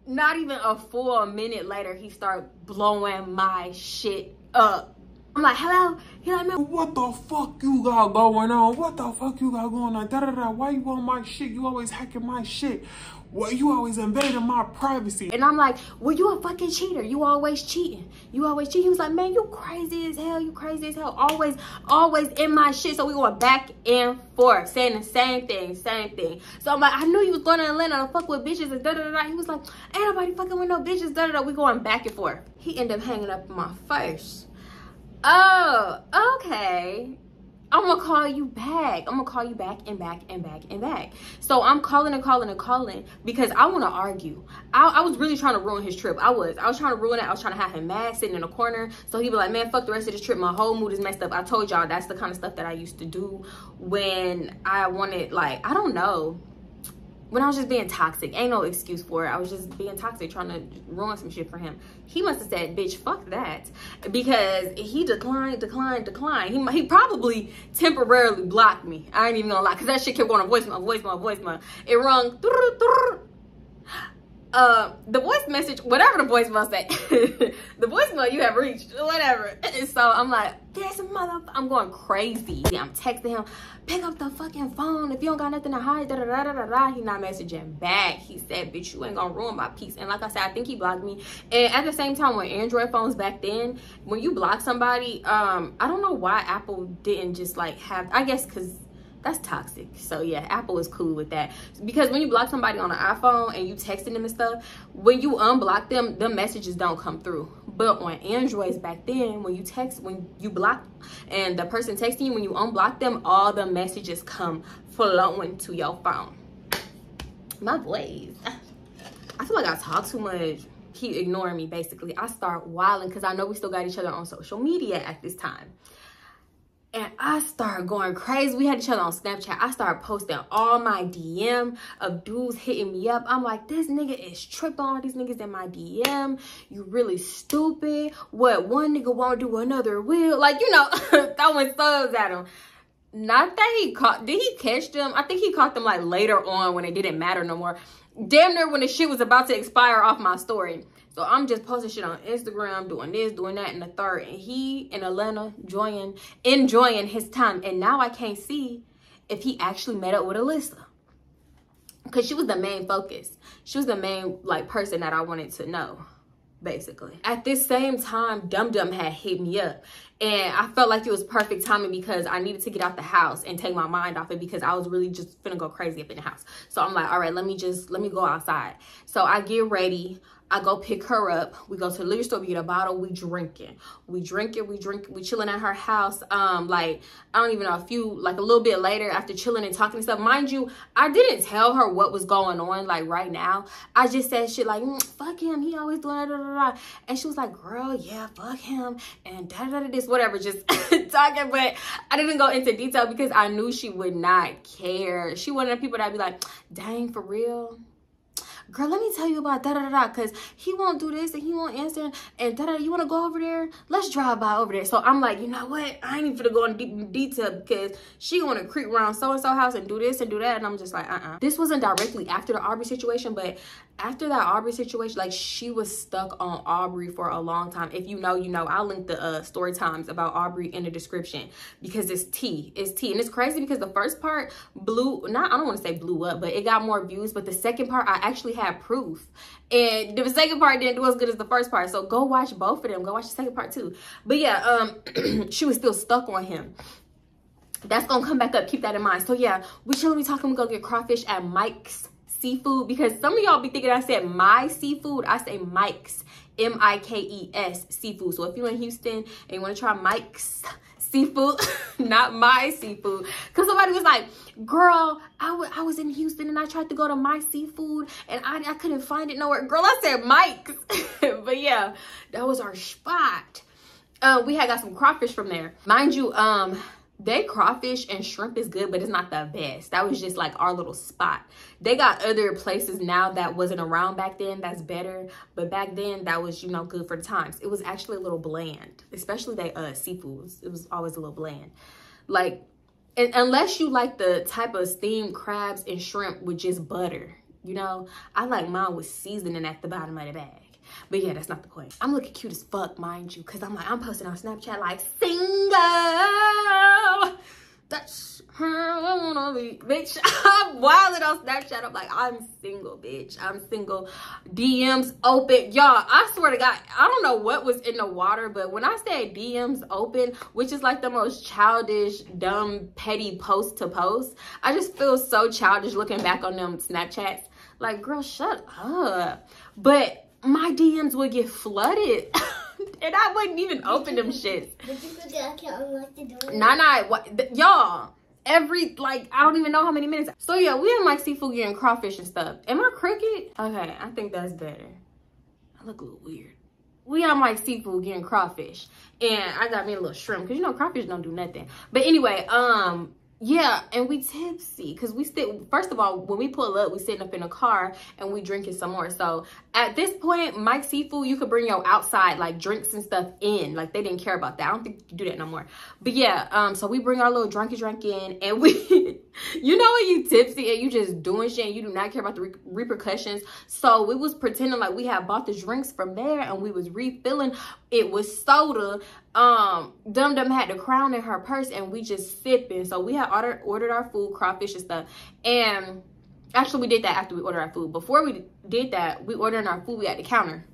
Not even a full minute later, he started blowing my shit up. I'm like, hello? He like, man, what the fuck you got going on? What the fuck you got going on? Da da da. Why you on my shit? You always hacking my shit. Well, you always invading my privacy. And I'm like, well, you a fucking cheater. You always cheating. You always cheating. He was like, man, you crazy as hell. You crazy as hell. Always in my shit. So we going back and forth, saying the same thing. So I'm like, I knew you was going to Atlanta to fuck with bitches and da da da. He was like, ain't nobody fucking with no bitches, da da da. We going back and forth. He ended up hanging up in my face. Oh, okay. I'm gonna call you back. I'm gonna call you back and back and back and back. So I'm calling and calling and calling because I want to argue. I was really trying to ruin his trip. I was trying to ruin it. I was trying to have him mad, sitting in a corner. So he'd be like, man, fuck the rest of this trip. My whole mood is messed up. I told y'all that's the kind of stuff that I used to do when I wanted, like, I don't know. When I was just being toxic. Ain't no excuse for it. I was just being toxic, trying to ruin some shit for him. He must have said, bitch, fuck that. Because he declined. He probably temporarily blocked me. I ain't even gonna lie. Because that shit kept going on voicemail. It rung. The voice message, whatever the voicemail said. The voicemail you have reached, whatever. So I'm like, there's a motherfucker. I'm going crazy. I'm texting him, pick up the fucking phone. If you don't got nothing to hide, da da da da da. He not messaging back. He said, bitch, you ain't gonna ruin my peace. And like I said, I think he blocked me. And at the same time, when Android phones back then, when you block somebody, I don't know why Apple didn't just like have, I guess because that's toxic. So yeah, Apple is cool with that. Because when you block somebody on an iPhone and you texting them and stuff, when you unblock them, the messages don't come through. But on Androids back then, when you block and the person texting you, when you unblock them, all the messages come flowing to your phone. My voice. I feel like I talk too much. Keep ignoring me, basically. I start wilding because I know we still got each other on social media at this time. And I started going crazy. We had each other on Snapchat. I started posting all my DM of dudes hitting me up. I'm like, this nigga is tripping on these niggas in my DM. You really stupid. What one nigga won't do, another will. Like, you know, throwing subs at him. Not that he caught, did he catch them? I think he caught them like later on when it didn't matter no more. Damn near when the shit was about to expire off my story. So I'm just posting shit on Instagram, doing this, doing that, and the third. And he in Atlanta enjoying his time. And now I can't see if he actually met up with Alyssa. Because she was the main focus. She was the main like person that I wanted to know, basically. At this same time, Dum Dum had hit me up. And I felt like it was perfect timing because I needed to get out the house and take my mind off it because I was really just finna go crazy up in the house. So I'm like, all right, let me go outside. So I get ready. I go pick her up. We go to the liquor store, we get a bottle, we drinking. We chilling at her house. Like, I don't even know, a little bit later after chilling and talking and stuff. Mind you, I didn't tell her what was going on, like, right now. I just said shit like, fuck him, he always doing da. And she was like, girl, yeah, fuck him, and this, whatever, just talking. But I didn't go into detail because I knew she would not care. She one of the people that'd be like, dang, for real? Girl, let me tell you about because he won't do this and he won't answer and you want to go over there? Let's drive by over there. So I'm like, you know what? I ain't even gonna go in detail because she want to creep around so-and-so house and do this and do that. And I'm just like, This wasn't directly after the Aubrey situation, but after that Aubrey situation, like, she was stuck on Aubrey for a long time. If you know, you know. I'll link the story times about Aubrey in the description because it's tea. It's tea. And it's crazy because the first part I don't want to say blew up, but it got more views. But the second part, I actually had proof. And the second part didn't do as good as the first part. So go watch both of them. Go watch the second part too. But yeah, she was still stuck on him. That's gonna come back up. Keep that in mind. So yeah, we chilling, we talking, we go get crawfish at Mike's Seafood, because some of y'all be thinking I said my seafood. I say Mike's, M-I-K-E-S seafood. So if you're in Houston and you want to try Mike's seafood, not my seafood, because somebody was like, girl, I was in Houston and I tried to go to my seafood and I couldn't find it nowhere. Girl, I said Mike's. But yeah, that was our spot. We had got some crawfish from there, mind you. They crawfish and shrimp is good, but it's not the best. That was just like our little spot. They got other places now that wasn't around back then that's better, but back then that was, you know, good for the times. It was actually a little bland, especially they seafoods. It was always a little bland. Like, and unless you like the type of steamed crabs and shrimp with just butter, you know, I like mine with seasoning at the bottom of the bag. But yeah, that's not the point. I'm looking cute as fuck, mind you, because I'm posting on Snapchat like, single. That's her, I wanna be, bitch. I'm wilding on Snapchat. I'm like, I'm single, bitch. I'm single. DMs open. Y'all, I swear to God, I don't know what was in the water, but when I say DMs open, which is like the most childish, dumb, petty post to post, I just feel so childish looking back on them Snapchats. Like, girl, shut up. But my DMs would get flooded and I wouldn't even open them shits. Did you put the account on like the door? Nah, y'all, every, like, I don't even know how many minutes. So yeah, we in Mike's Seafood getting crawfish and stuff. Am I crooked? Okay, I think that's better. I look a little weird. We on Mike's Seafood getting crawfish and I got me a little shrimp because, you know, crawfish don't do nothing. But anyway, yeah, and we tipsy because we sit, first of all, when we pull up, we sitting up in a car and we drinking some more. So at this point, Mike's Seafood, you could bring your outside like drinks and stuff in. Like, they didn't care about that. I don't think you can do that no more. But yeah, so we bring our little drink in and we, you know, when you tipsy and you just doing shit and you do not care about the repercussions. So we was pretending like we had bought the drinks from there and we was refilling. It was soda. Dum Dum had the Crown in her purse and we just sipping. So we had ordered our food, crawfish and stuff. And actually we did that after we ordered our food. Before we did that, we ordered our food, we at the counter.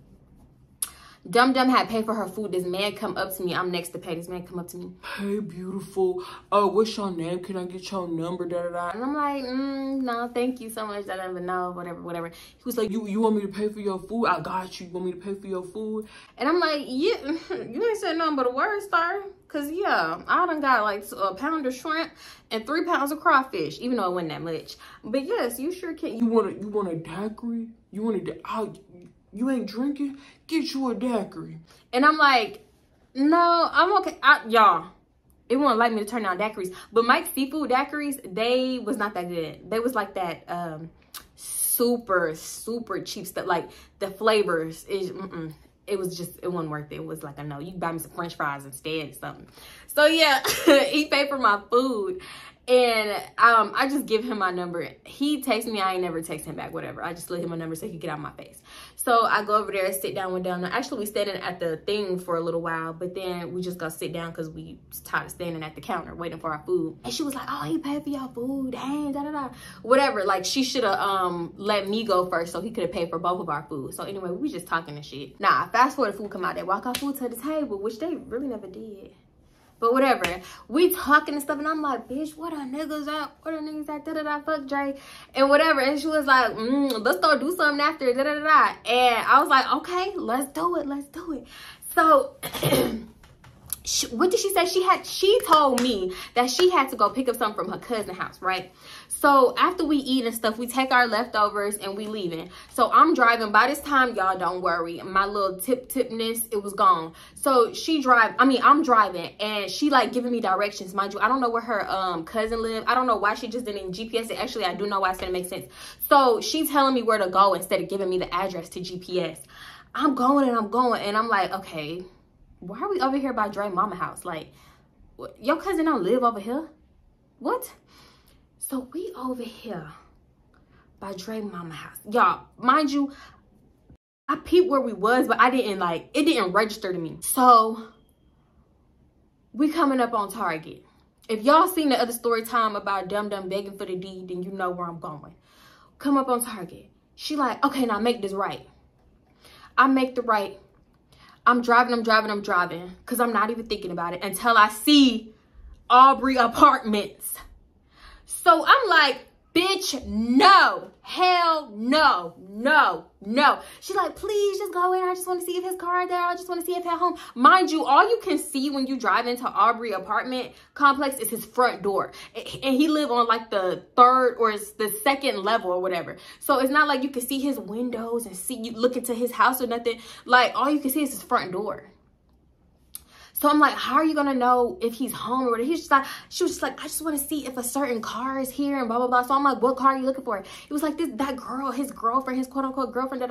Dum Dum had paid for her food. This man come up to me. I'm next to pay. This man come up to me. Hey, beautiful. What's your name? Can I get your number? And I'm like, no, thank you so much. I don't even know. Whatever. He was like, you want me to pay for your food? I got you. You want me to pay for your food? And I'm like, yeah, you ain't said nothing but a word, star. Cause yeah, I done got like a pound of shrimp and 3 pounds of crawfish, even though it wasn't that much. But yes, you sure can. You want a daiquiri? You want you ain't drinking? Get you a daiquiri. And I'm like, no, I'm okay. Y'all, It won't like me to turn down daiquiris. But Mike's seafood daiquiris, they was not that good. They was like that super cheap stuff. Like the flavors is it was just, it wasn't worth it. It was like, I know, you can buy me some french fries instead or something. So yeah, he paid for my food. And I just give him my number. He texts me. I ain't never text him back, whatever. I just let him my number so he could get out of my face. So I go over there, sit down with them. Actually, we stayed at the thing for a little while, but then we just go sit down because we tired of standing at the counter waiting for our food. And she was like, oh, he paid for your food. Dang, da-da-da. Whatever. Like, she should have let me go first so he could have paid for both of our food. So anyway, we just talking and shit. Nah, fast forward, food come out. They walk our food to the table, which they really never did. But whatever, we talking and stuff, and I'm like, bitch, what are niggas at? What are niggas at? Da-da-da, fuck Dre. And whatever. And she was like, let's go do something after, da-da-da-da. And I was like, okay, let's do it, let's do it. So, what did she say? She told me that she had to go pick up something from her cousin's house, right? So after we eat and stuff, we take our leftovers and we leaving. So I'm driving. By this time, y'all, don't worry, my little tipness, it was gone. So I'm driving, and she like giving me directions. Mind you, I don't know where her cousin lived. I don't know why she just didn't GPS it. Actually, I do know why. It's gonna make sense. So she's telling me where to go instead of giving me the address to GPS. I'm going, and I'm like, okay, why are we over here by Dre mama house? Like, your cousin don't live over here? What? So we over here by Dre mama house. Y'all, mind you, I peeped where we was, but I didn't like, it didn't register to me. So we coming up on Target. If y'all seen the other story time about Dum begging for the D, then you know where I'm going. Come up on Target. She like, okay, now make this right. I make the right. I'm driving, because I'm not even thinking about it until I see Aubrey Apartments. So I'm like, bitch, no, hell no, no, no. She's like, please just go in. I just want to see if his car is there. I just want to see if he's at home. Mind you, all you can see when you drive into Aubrey apartment complex is his front door. And he live on like the third or the second level or whatever. So it's not like you can see his windows and see you look into his house or nothing. Like all you can see is his front door. So I'm like, how are you gonna know if he's home or whatever? She was just like, I just want to see if a certain car is here and blah blah blah. So I'm like, what car are you looking for? It was like that girl, his girlfriend, his quote unquote girlfriend.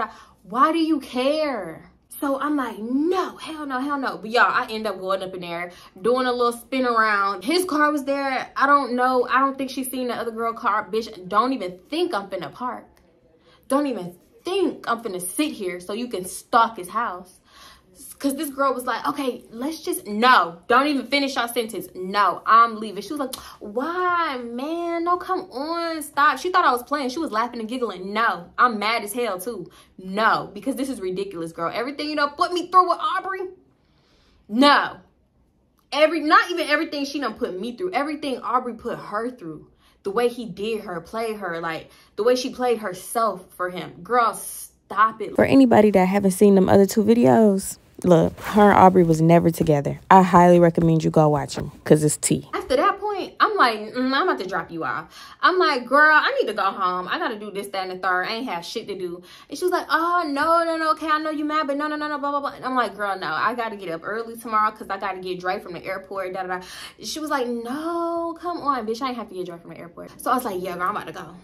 Why do you care? So I'm like, no, hell no, hell no. But y'all, I end up going up in there, doing a little spin around. His car was there. I don't know. I don't think she's seen the other girl car. Bitch, don't even think I'm finna park. Don't even think I'm finna sit here so you can stalk his house. Because this girl was like, okay, let's just, no, don't even finish your sentence. No, I'm leaving. She was like, why, man? No, come on, stop. She thought I was playing. She was laughing and giggling. No, I'm mad as hell, too. No, because this is ridiculous, girl. Everything, you know, put me through with Aubrey. No. Not even everything she done put me through. Everything Aubrey put her through. The way he did her, played her, like, the way she played herself for him. Girl, stop it. For anybody that haven't seen them other two videos, look, her and Aubrey was never together. I highly recommend you go watch them because it's tea. After that point, I'm like, I'm about to drop you off. I'm like, girl, I need to go home. I got to do this, that, and the third. I ain't have shit to do. And she was like, oh, no. Okay, I know you mad, but no, blah, blah, blah. And I'm like, girl, no. I got to get up early tomorrow because I got to get Dre from the airport, da-da-da. She was like, no, come on, bitch. I ain't have to get Dre from the airport. So I was like, yeah, girl, I'm about to go.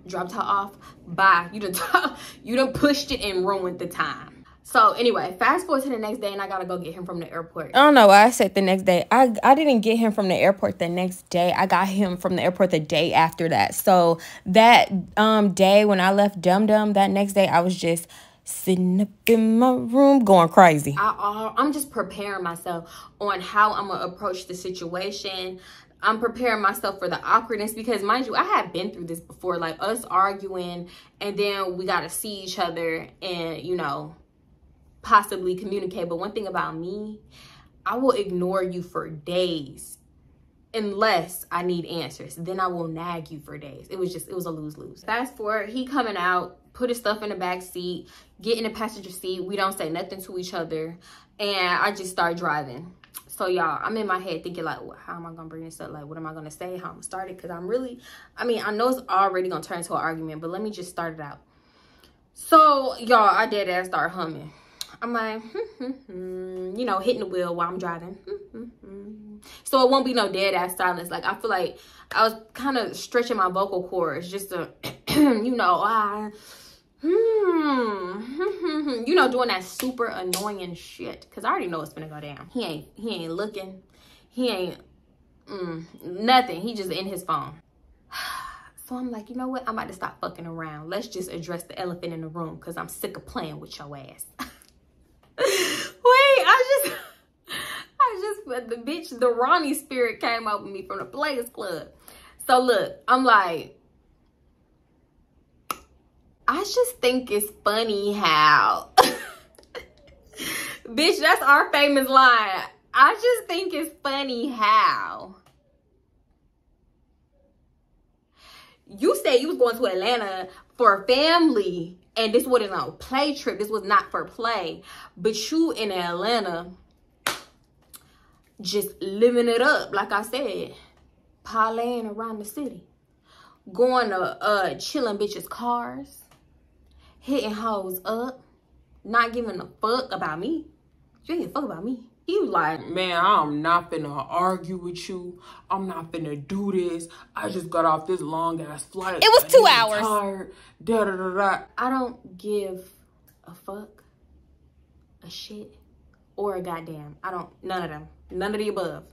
Dropped her off. Bye. You done pushed it and ruined the time. So anyway, fast forward to the next day, and I gotta go get him from the airport. I don't know why I said the next day. I didn't get him from the airport the next day. I got him from the airport the day after that. So that day when I left Dum that next day, I was just sitting up in my room going crazy. I'm just preparing myself on how I'm gonna approach the situation. I'm preparing myself for the awkwardness because, mind you, I have been through this before, like us arguing and then we gotta see each other and, you know, possibly communicate. But one thing about me, I will ignore you for days unless I need answers. Then I will nag you for days. It was a lose-lose. Fast forward, he coming out, put his stuff in the back seat, get in the passenger seat. We don't say nothing to each other, and I just start driving. So y'all, I'm in my head thinking like, well, how am I gonna bring this up? Like, what am I gonna say? How I'm gonna start it? Because I'm really, I know it's already gonna turn into an argument, but let me just start it out. So y'all, I dead ass start humming. I'm like, you know, hitting the wheel while I'm driving. So it won't be no dead ass silence. Like, I feel like I was kind of stretching my vocal cords just to, you know, you know, doing that super annoying shit. Cause I already know it's gonna go down. He ain't looking. He ain't nothing. He just in his phone. So I'm like, you know what? I'm about to stop fucking around. Let's just address the elephant in the room, cause I'm sick of playing with your ass. Wait, the bitch, the Ronnie spirit came up with me from the Players Club. So look, I'm like, I just think it's funny how, bitch, that's our famous line. I just think it's funny how you said you was going to Atlanta for a family, and this wasn't a play trip. This was not for play, but you in Atlanta just living it up. Like I said, parlaying around the city, going to chilling bitches' cars, hitting hoes up, not giving a fuck about me. You ain't give a fuck about me. He was like, man, I'm not finna argue with you. I'm not finna do this. I just got off this long ass flight. It was 2 hours. Tired. Da da da da. I don't give a fuck, a shit, or a goddamn. I don't, none of them. None of the above.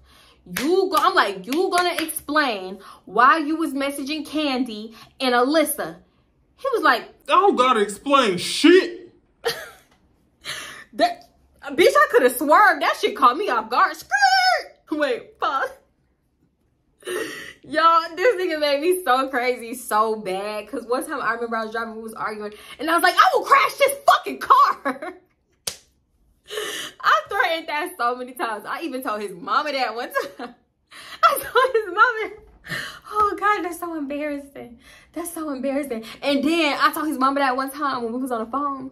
I'm like, you gonna explain why you was messaging Candy and Alyssa. He was like, I don't gotta explain shit. That bitch, I could have swerved. That shit caught me off guard. Skirt. Wait, pause. Y'all, this nigga made me so crazy, so bad. Cause one time I remember I was driving, we was arguing, and I was like, I will crash this fucking car. I threatened that so many times. I even told his mom and dad one time. I told his mom and, oh God, that's so embarrassing. That's so embarrassing. And then I told his mom and dad one time when we was on the phone,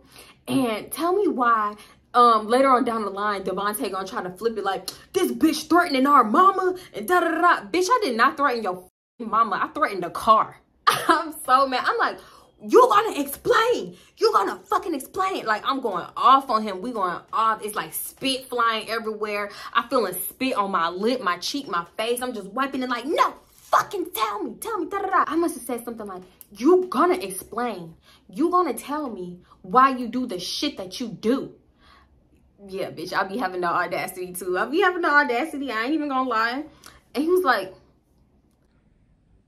and tell me why later on down the line, Devontae gonna try to flip it like, this bitch threatening our mama and da da da da. Bitch, I did not threaten your mama. I threatened the car. I'm so mad. I'm like, you gonna explain. You gonna fucking explain. Like, I'm going off on him. We going off. It's like spit flying everywhere. I feeling spit on my lip, my cheek, my face. I'm just wiping it like, no, fucking tell me, da da da. I must have said something like, you gonna explain. You gonna tell me why you do the shit that you do. Yeah, bitch, I be having the audacity too. I be having the audacity. I ain't even gonna lie. And he was like,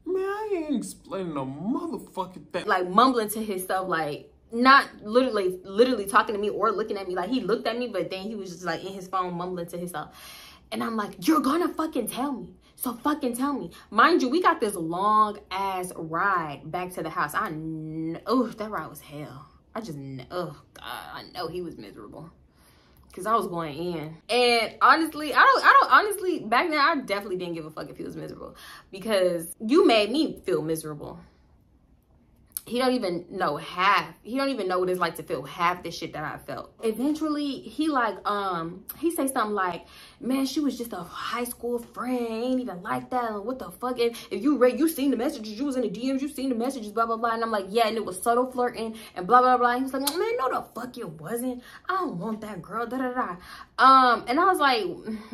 man, I ain't explaining a motherfucking thing. Like mumbling to himself, like not literally talking to me or looking at me. Like he looked at me, but then he was just like in his phone mumbling to himself. And I'm like, you're gonna fucking tell me. So fucking tell me. Mind you, we got this long ass ride back to the house. Oh, that ride was hell. Oh God, I know he was miserable. Cause I was going in, and honestly, I don't honestly, back then I definitely didn't give a fuck if he was miserable, because you made me feel miserable. He don't even know what it's like to feel half the shit that I felt. Eventually, he like, he say something like, man, she was just a high school friend, ain't even like that, what the fuck, and if you seen the messages, you was in the DMs, you seen the messages, blah, blah, blah, and I'm like, yeah, and it was subtle flirting, and blah, blah, blah, and he was like, man, no the fuck it wasn't, I don't want that girl, da, da, da, and I was like,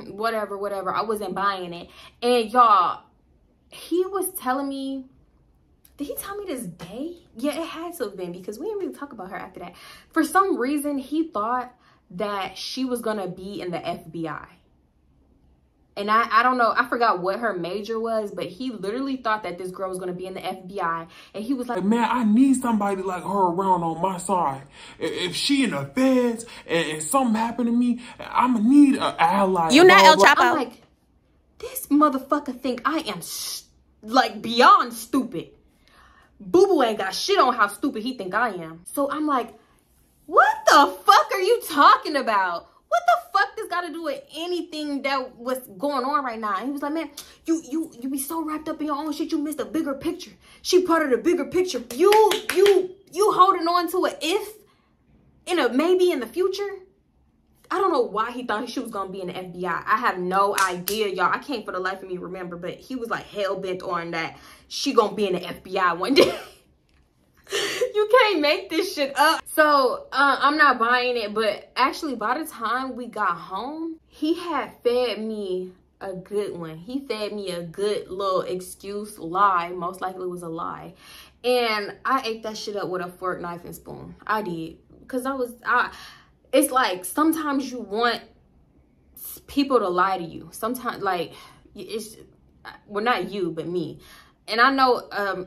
whatever, I wasn't buying it, and y'all, he was telling me, did he tell me this day? Yeah, it had to have been, because we didn't really talk about her after that. For some reason, he thought that she was going to be in the FBI. And I don't know, I forgot what her major was, but he literally thought that this girl was going to be in the FBI. And he was like, man, I need somebody like her around on my side. If she in the feds and something happened to me, I'm going to need an ally. You not El Chapo. I'm like, this motherfucker think I am like beyond stupid. Boo-boo ain't got shit on how stupid he think I am. So I'm like, what the fuck are you talking about? What the fuck this got to do with anything that was going on right now? And he was like, man, you be so wrapped up in your own shit, you missed the bigger picture. She part of the bigger picture. You holding on to it if maybe in the future. I don't know why he thought she was gonna be in the FBI. I have no idea, y'all. I can't for the life of me remember, but he was like hell-bent on that she gonna be in the FBI one day. You can't make this shit up. So I'm not buying it, but actually by the time we got home, he had fed me A good one. He fed me a good little excuse lie. Most likely it was a lie. And I ate that shit up with a fork, knife, and spoon. I did. Because it's like sometimes you want people to lie to you. Sometimes, like, well, not you, but me. And I know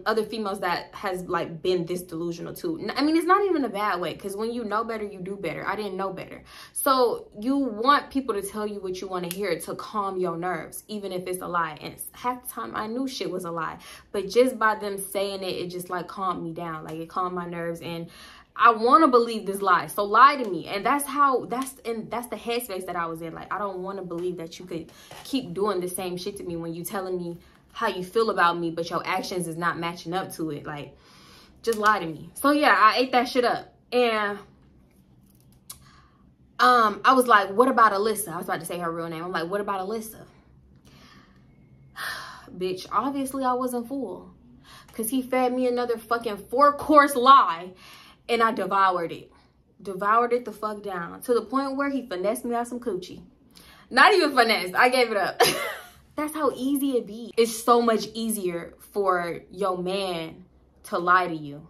other females that has like been this delusional too. I mean, it's not even a bad way, because when you know better, you do better. I didn't know better. So you want people to tell you what you want to hear to calm your nerves, even if it's a lie. And half the time I knew shit was a lie, but just by them saying it, it just like calmed me down. Like it calmed my nerves, and I want to believe this lie. So lie to me. And that's the headspace that I was in. Like, I don't want to believe that you could keep doing the same shit to me when you telling me how you feel about me, but your actions is not matching up to it. Like, just lie to me. So yeah, I ate that shit up. And I was like, what about Alyssa? I was about to say her real name. I'm like, what about Alyssa? Bitch, obviously I wasn't full, because he fed me another fucking 4-course lie, and I devoured it. Devoured it the fuck down, to the point where he finessed me out some coochie. Not even finesse. I gave it up. That's how easy it be. It's so much easier for your man to lie to you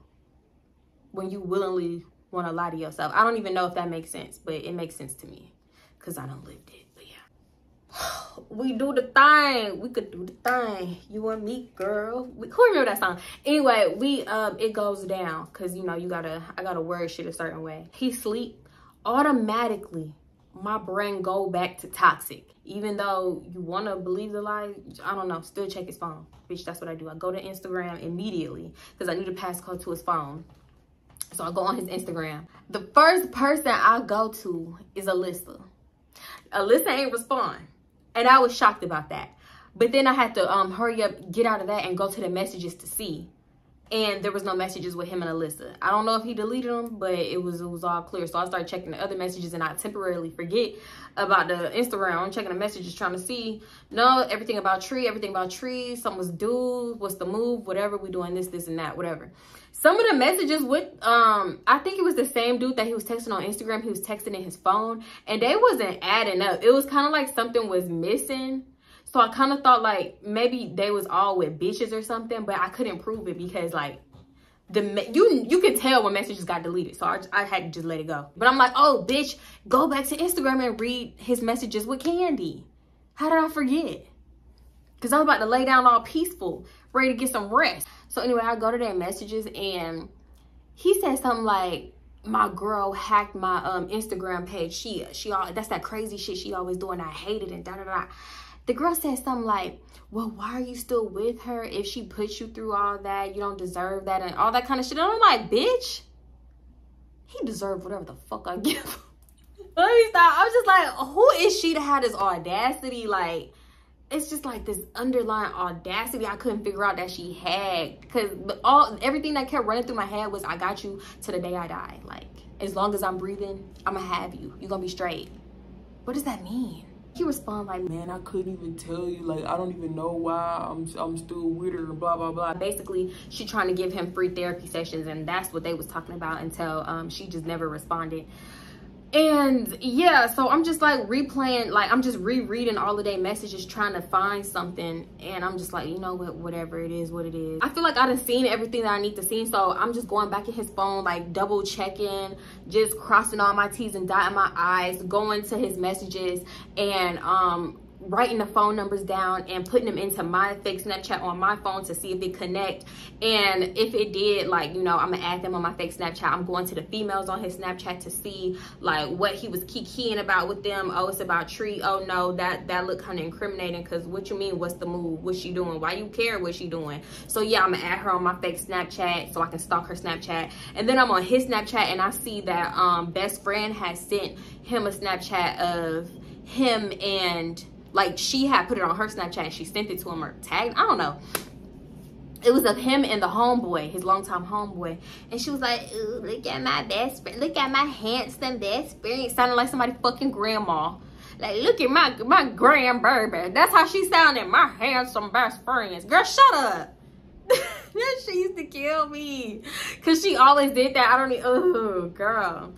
when you willingly want to lie to yourself. I don't even know if that makes sense, but it makes sense to me, because I done lived it. But yeah, we do the thing. We could do the thing. You and me, girl. Who remember that song? Anyway, it goes down, because you know I gotta word shit a certain way. He sleep, automatically my brain go back to toxic. Even though you want to believe the lie, I don't know, still check his phone. Bitch, that's what I do. I go to Instagram immediately, because I need a passcode to his phone. So I go on his Instagram. The first person I go to is Alyssa. Alyssa ain't respond, and I was shocked about that. But then I had to hurry up, get out of that, and go to the messages to see. And there was no messages with him and Alyssa. I don't know if he deleted them, but it was all clear. So I started checking the other messages, and I temporarily forget about the Instagram. I'm checking the messages, trying to see, no, everything about trees, someone's due, what's the move, whatever, we doing this and that, whatever. Some of the messages with, I think it was the same dude that he was texting on Instagram, he was texting in his phone, and they wasn't adding up. It was kind of like something was missing. So I kind of thought like maybe they was all with bitches or something, but I couldn't prove it, because like you could tell when messages got deleted. So I had to just let it go. But I'm like, oh bitch, go back to Instagram and read his messages with Candy. How did I forget? Because I was about to lay down all peaceful, ready to get some rest. So anyway, I go to their messages, and he said something like, my girl hacked my Instagram page. She that's that crazy shit she always doing. I hate it, and da da da. The girl said something like, well, why are you still with her if she puts you through all that? You don't deserve that, and all that kind of shit. And I'm like, bitch, he deserved whatever the fuck I give him. Let me stop. I was just like, who is she to have this audacity? Like, it's just like this underlying audacity I couldn't figure out that she had. Because everything that kept running through my head was, I got you to the day I die. Like, as long as I'm breathing, I'm going to have you. You're going to be straight. What does that mean? He responded like, man, I couldn't even tell you. Like, I don't even know why I'm still with her, blah, blah, blah. Basically, she trying to give him free therapy sessions, and that's what they was talking about until she just never responded. And yeah, so I'm just like replaying, like I'm just rereading all of their messages, trying to find something. And I'm just like, you know what, whatever, it is what it is. I feel like I done seen everything that I need to see. So I'm just going back in his phone, like double checking, just crossing all my T's and dotting my I's, going to his messages and writing the phone numbers down and putting them into my fake Snapchat on my phone to see if it connect. And if it did, like, you know, I'm gonna add them on my fake Snapchat. I'm going to the females on his Snapchat to see like what he was keying about with them. Oh, it's about Tree. Oh no, that looked kind of incriminating, because what you mean, what's the move, what's she doing, why you care what she doing? So yeah, I'm gonna add her on my fake Snapchat so I can stalk her Snapchat. And then I'm on his Snapchat, and I see that best friend has sent him a Snapchat of him, and like she had put it on her Snapchat and she sent it to him or tagged, I don't know. It was of him and the homeboy, his longtime homeboy. And she was like, ooh, look at my best friend. Look at my handsome best friend. It sounded like somebody fucking grandma. Like, look at my grandbaby. That's how she sounded, my handsome best friends. Girl, shut up. She used to kill me. Because she always did that. I don't need, oh, girl.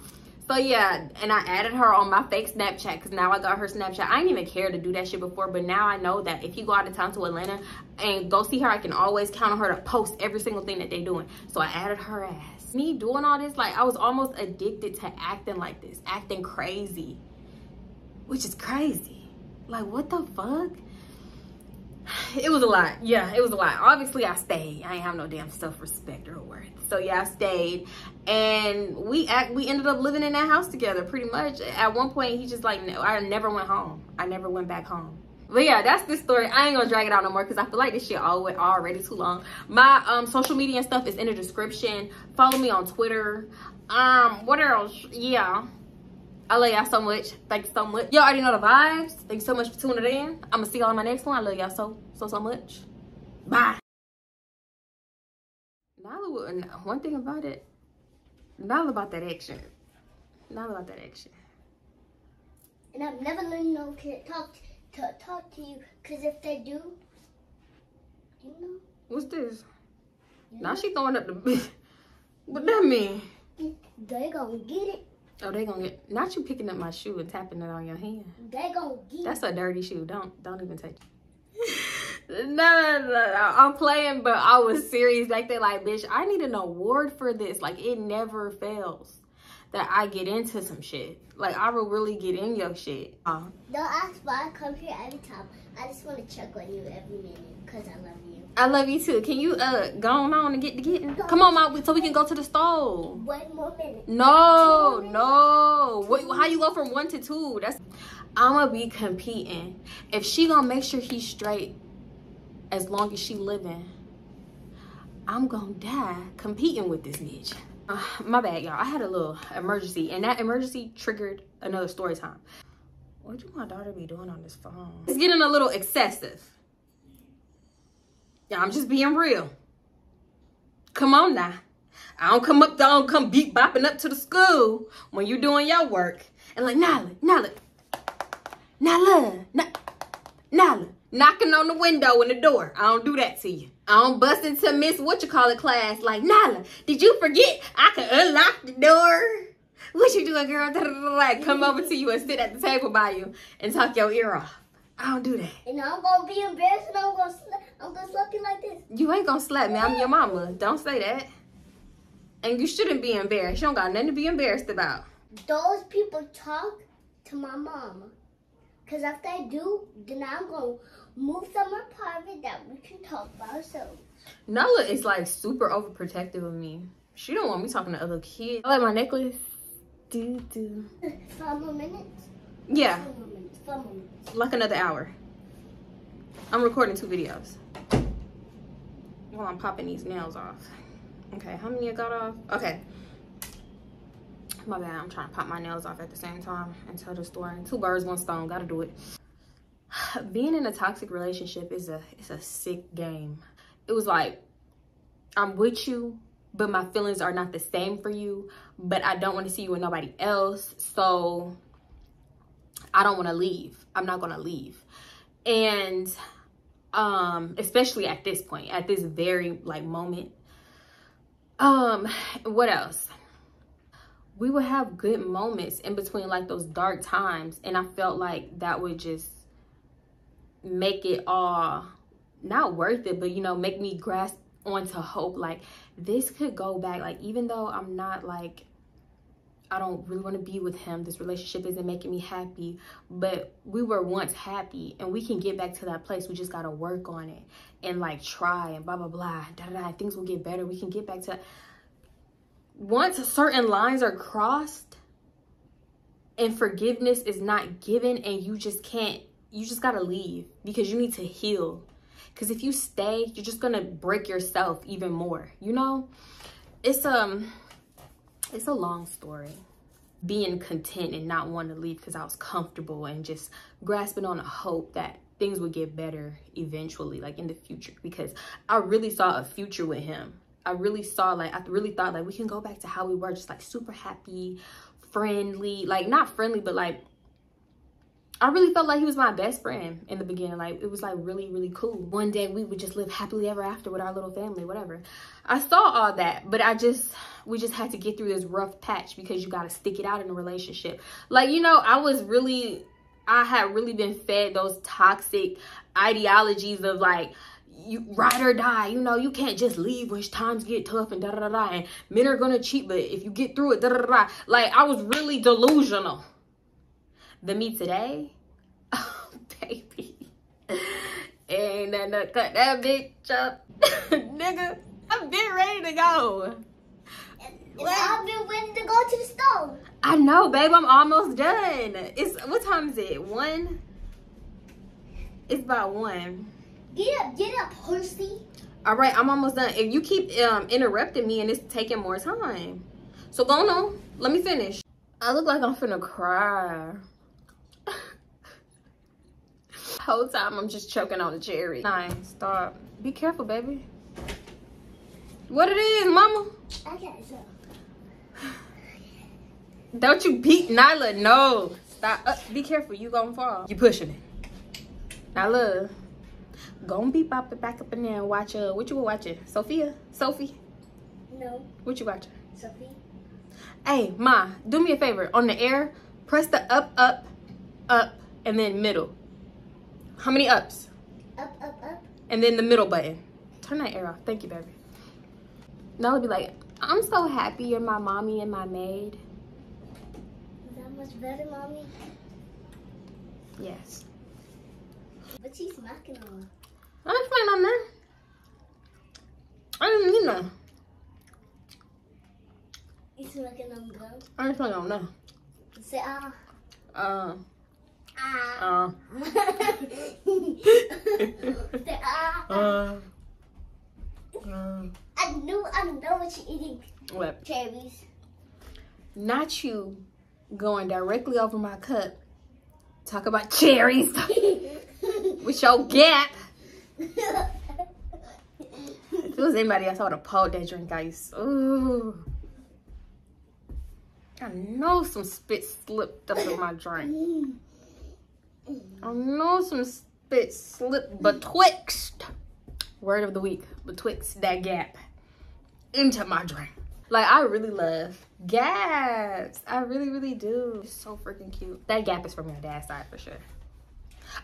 So yeah, and I added her on my fake Snapchat because now I got her Snapchat. I didn't even care to do that shit before, but now I know that if you go out of town to Atlanta and go see her, I can always count on her to post every single thing that they doing. So I added her ass. Me doing all this, like I was almost addicted to acting like this, acting crazy, which is crazy. Like what the fuck? It was a lot. Yeah, it was a lot. Obviously I stayed. I ain't have no damn self-respect or worth. So yeah, I stayed, and we ended up living in that house together pretty much. At one point he just like, I never went home. I never went back home. But yeah, that's this story. I ain't gonna drag it out no more because I feel like this shit already too long. My social media and stuff is in the description. Follow me on Twitter. What else? Yeah, I love y'all so much. Thank you so much. Y'all already know the vibes. Thank you so much for tuning in. I'm gonna see y'all in my next one. I love y'all so much. Bye. One thing about it, not about that action. Not about that action. And I've never let no kid talk to you, because if they do, you know. What's this? Now she throwing up the what that mean? They gonna get it. Oh, they gonna get, not you picking up my shoe and tapping it on your hand. They gonna get it. That's a dirty shoe. Don't even touch it. No, I'm playing, but I was serious like that. Like, bitch, I need an award for this. Like, it never fails that I get into some shit. Like, I will really get in your shit. Don't ask why I come here every time. I just want to check on you every minute because I love you. I love you too. Can you go on and get to getting? Come on, Mom, so we can go to the stove. 1 more minute. No. Wait, how you go from 1 to 2? I'm gonna be competing. If she gonna make sure he's straight as long as she living, I'm gonna die competing with this bitch. My bad, y'all. I had a little emergency, and that emergency triggered another story time. What do my daughter be doing on this phone? It's getting a little excessive. Yeah, I'm just being real. Come on now. I don't come beat bopping up to the school when you doing your work and like Nala, knocking on the window and the door. I don't do that to you. I don't bust into Miss class like, Nala, did you forget I could unlock the door? What you doing, girl? Like, come over to you and sit at the table by you and talk your ear off. I don't do that. And I'm gonna be embarrassed and I'm gonna slap you like this. You ain't gonna slap me. I'm your mama. Don't say that. And you shouldn't be embarrassed. You don't got nothing to be embarrassed about. Those people talk to my mama. Because if they do, then I'm going to move somewhere private that we can talk by ourselves. Nala is like super overprotective of me. She don't want me talking to other kids. I like my necklace. 5 more minutes? Yeah. 5 more minutes. 5 more minutes. Like another hour. I'm recording 2 videos. While I'm popping these nails off. Okay, how many I got off? Okay. My bad, I'm trying to pop my nails off at the same time and tell the story. 2 birds, 1 stone, gotta do it. Being in a toxic relationship is a sick game. It was like, I'm with you, but my feelings are not the same for you, but I don't want to see you with nobody else, so I don't want to leave. I'm not gonna leave. And especially at this point, at this very like moment. What else? We would have good moments in between like those dark times, and I felt like that would just make it all not worth it, but you know, make me grasp onto hope like this could go back. Like, even though I'm not like, I don't really want to be with him, this relationship isn't making me happy, but we were once happy and we can get back to that place. We just got to work on it and like try and blah blah blah, things will get better. We can get back to, once certain lines are crossed and forgiveness is not given, and you just gotta leave because you need to heal. Because if you stay, you're just gonna break yourself even more, you know? It's a long story. Being content and not wanting to leave because I was comfortable and just grasping on a hope that things would get better eventually, like in the future, because I really saw a future with him. I really thought like we can go back to how we were, just like super happy, friendly, like not friendly, but like I really felt like he was my best friend in the beginning. Like, it was like really, really cool. One day we would just live happily ever after with our little family, whatever. I saw all that, but we just had to get through this rough patch because you got to stick it out in a relationship. Like, you know, I had really been fed those toxic ideologies of like, you ride or die, you know, you can't just leave when times get tough and da da da da, and men are gonna cheat, but if you get through it, da da da da. Like, I was really delusional. The me today, oh baby, ain't nothing to cut that bitch up. Nigga, I'm getting ready to go. I've been waiting to go to the store. I know, babe, I'm almost done. What time is it? 1? It's about 1. Get up, Percy. All right, I'm almost done. If you keep interrupting me and it's taking more time. So go on, let me finish. I look like I'm finna cry. Whole time I'm just choking on the cherry. Nine, stop. Be careful, baby. What it is, mama? Okay, so. Don't you beat Nyla, no. Stop, be careful, you gonna fall. You pushing it. Now look, go and be bop it back up in there and watch, what you were watching? Sophie? No. What you watching? Sophie? Hey, Ma, do me a favor. On the air, press the up, and then middle. How many ups? Up. And then the middle button. Turn that air off. Thank you, baby. Now it'll be like, I'm so happy you're my mommy and my maid. Is that much better, mommy? Yes. But she's smacking on. I ain't playing on that. I didn't mean that. You smacking on them? I ain't playing on that. Say ah. Say ah. I know what you're eating. What? Cherries. Not you going directly over my cup. Talk about cherries. With your gap. If it was anybody else, I would have poured that drink ice. Ooh. I know some spit slipped up in my drink. I know some spit slipped betwixt. Word of the week. Betwixt that gap into my drink. Like, I really love gaps. I really, really do. It's so freaking cute. That gap is from your dad's side for sure.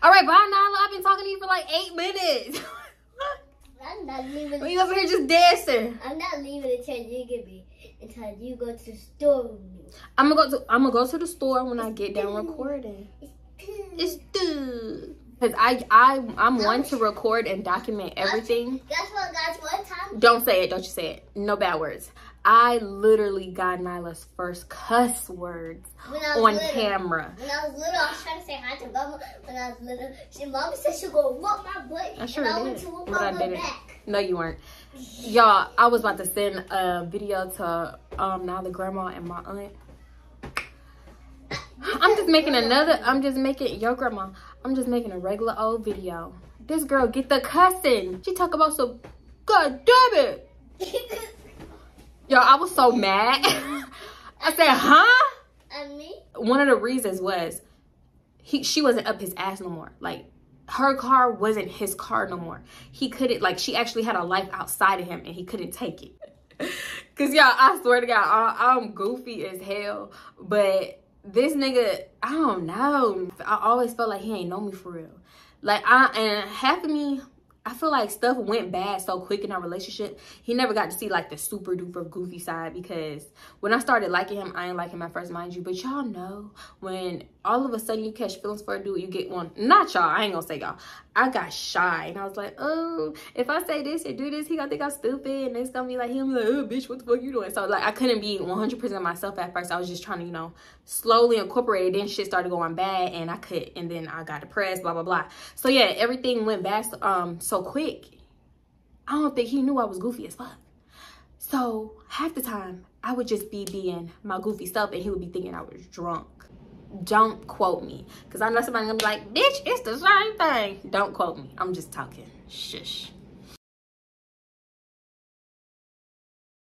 All right, bye, Nyla. I've been talking to you for like 8 minutes. I'm not leaving. When you over here just dancing. I'm not leaving until you go to the store with me. I'm gonna go to the store when I get done recording. It's good. Cause I'm one to record and document everything. Guess what, guys? One time. Don't say it. Don't you say it. No bad words. I literally got Nyla's first cuss words on camera. When I was little, I was trying to say hi to Mama. When I was little, Mama said she was gonna whoop my butt. I sure did, but I didn't. No, you weren't. Y'all, I was about to send a video to Nyla grandma and my aunt. I'm just making a regular old video. This girl get the cussing. She talk about some, God damn it. Yo, I was so mad. I said, huh? And me? One of the reasons was she wasn't up his ass no more. Like, her car wasn't his car no more. He couldn't, like, she actually had a life outside of him and he couldn't take it. Cause y'all, I swear to God, I'm goofy as hell. But this nigga, I don't know. I always felt like he ain't know me for real. Like, and half of me, I feel like stuff went bad so quick in our relationship. He never got to see like the super duper goofy side, because when I started liking him, I didn't like him at first, mind you. But y'all know, when all of a sudden you catch feelings for a dude, you get one. Not y'all, I ain't gonna say y'all. I got shy and I was like, oh, if I say this or do this, he gonna think I'm stupid, and it's gonna be like him, like, oh bitch, what the fuck you doing? So like, I couldn't be 100% myself at first. I was just trying to, you know, slowly incorporate it. Then shit started going bad and and then I got depressed, blah blah blah. So yeah, everything went bad so quick. I don't think he knew I was goofy as fuck. So half the time I would just be being my goofy self and he would be thinking I was drunk. Don't quote me, because I know somebody's gonna be like, bitch, it's the same thing. Don't quote me. I'm just talking. Shush.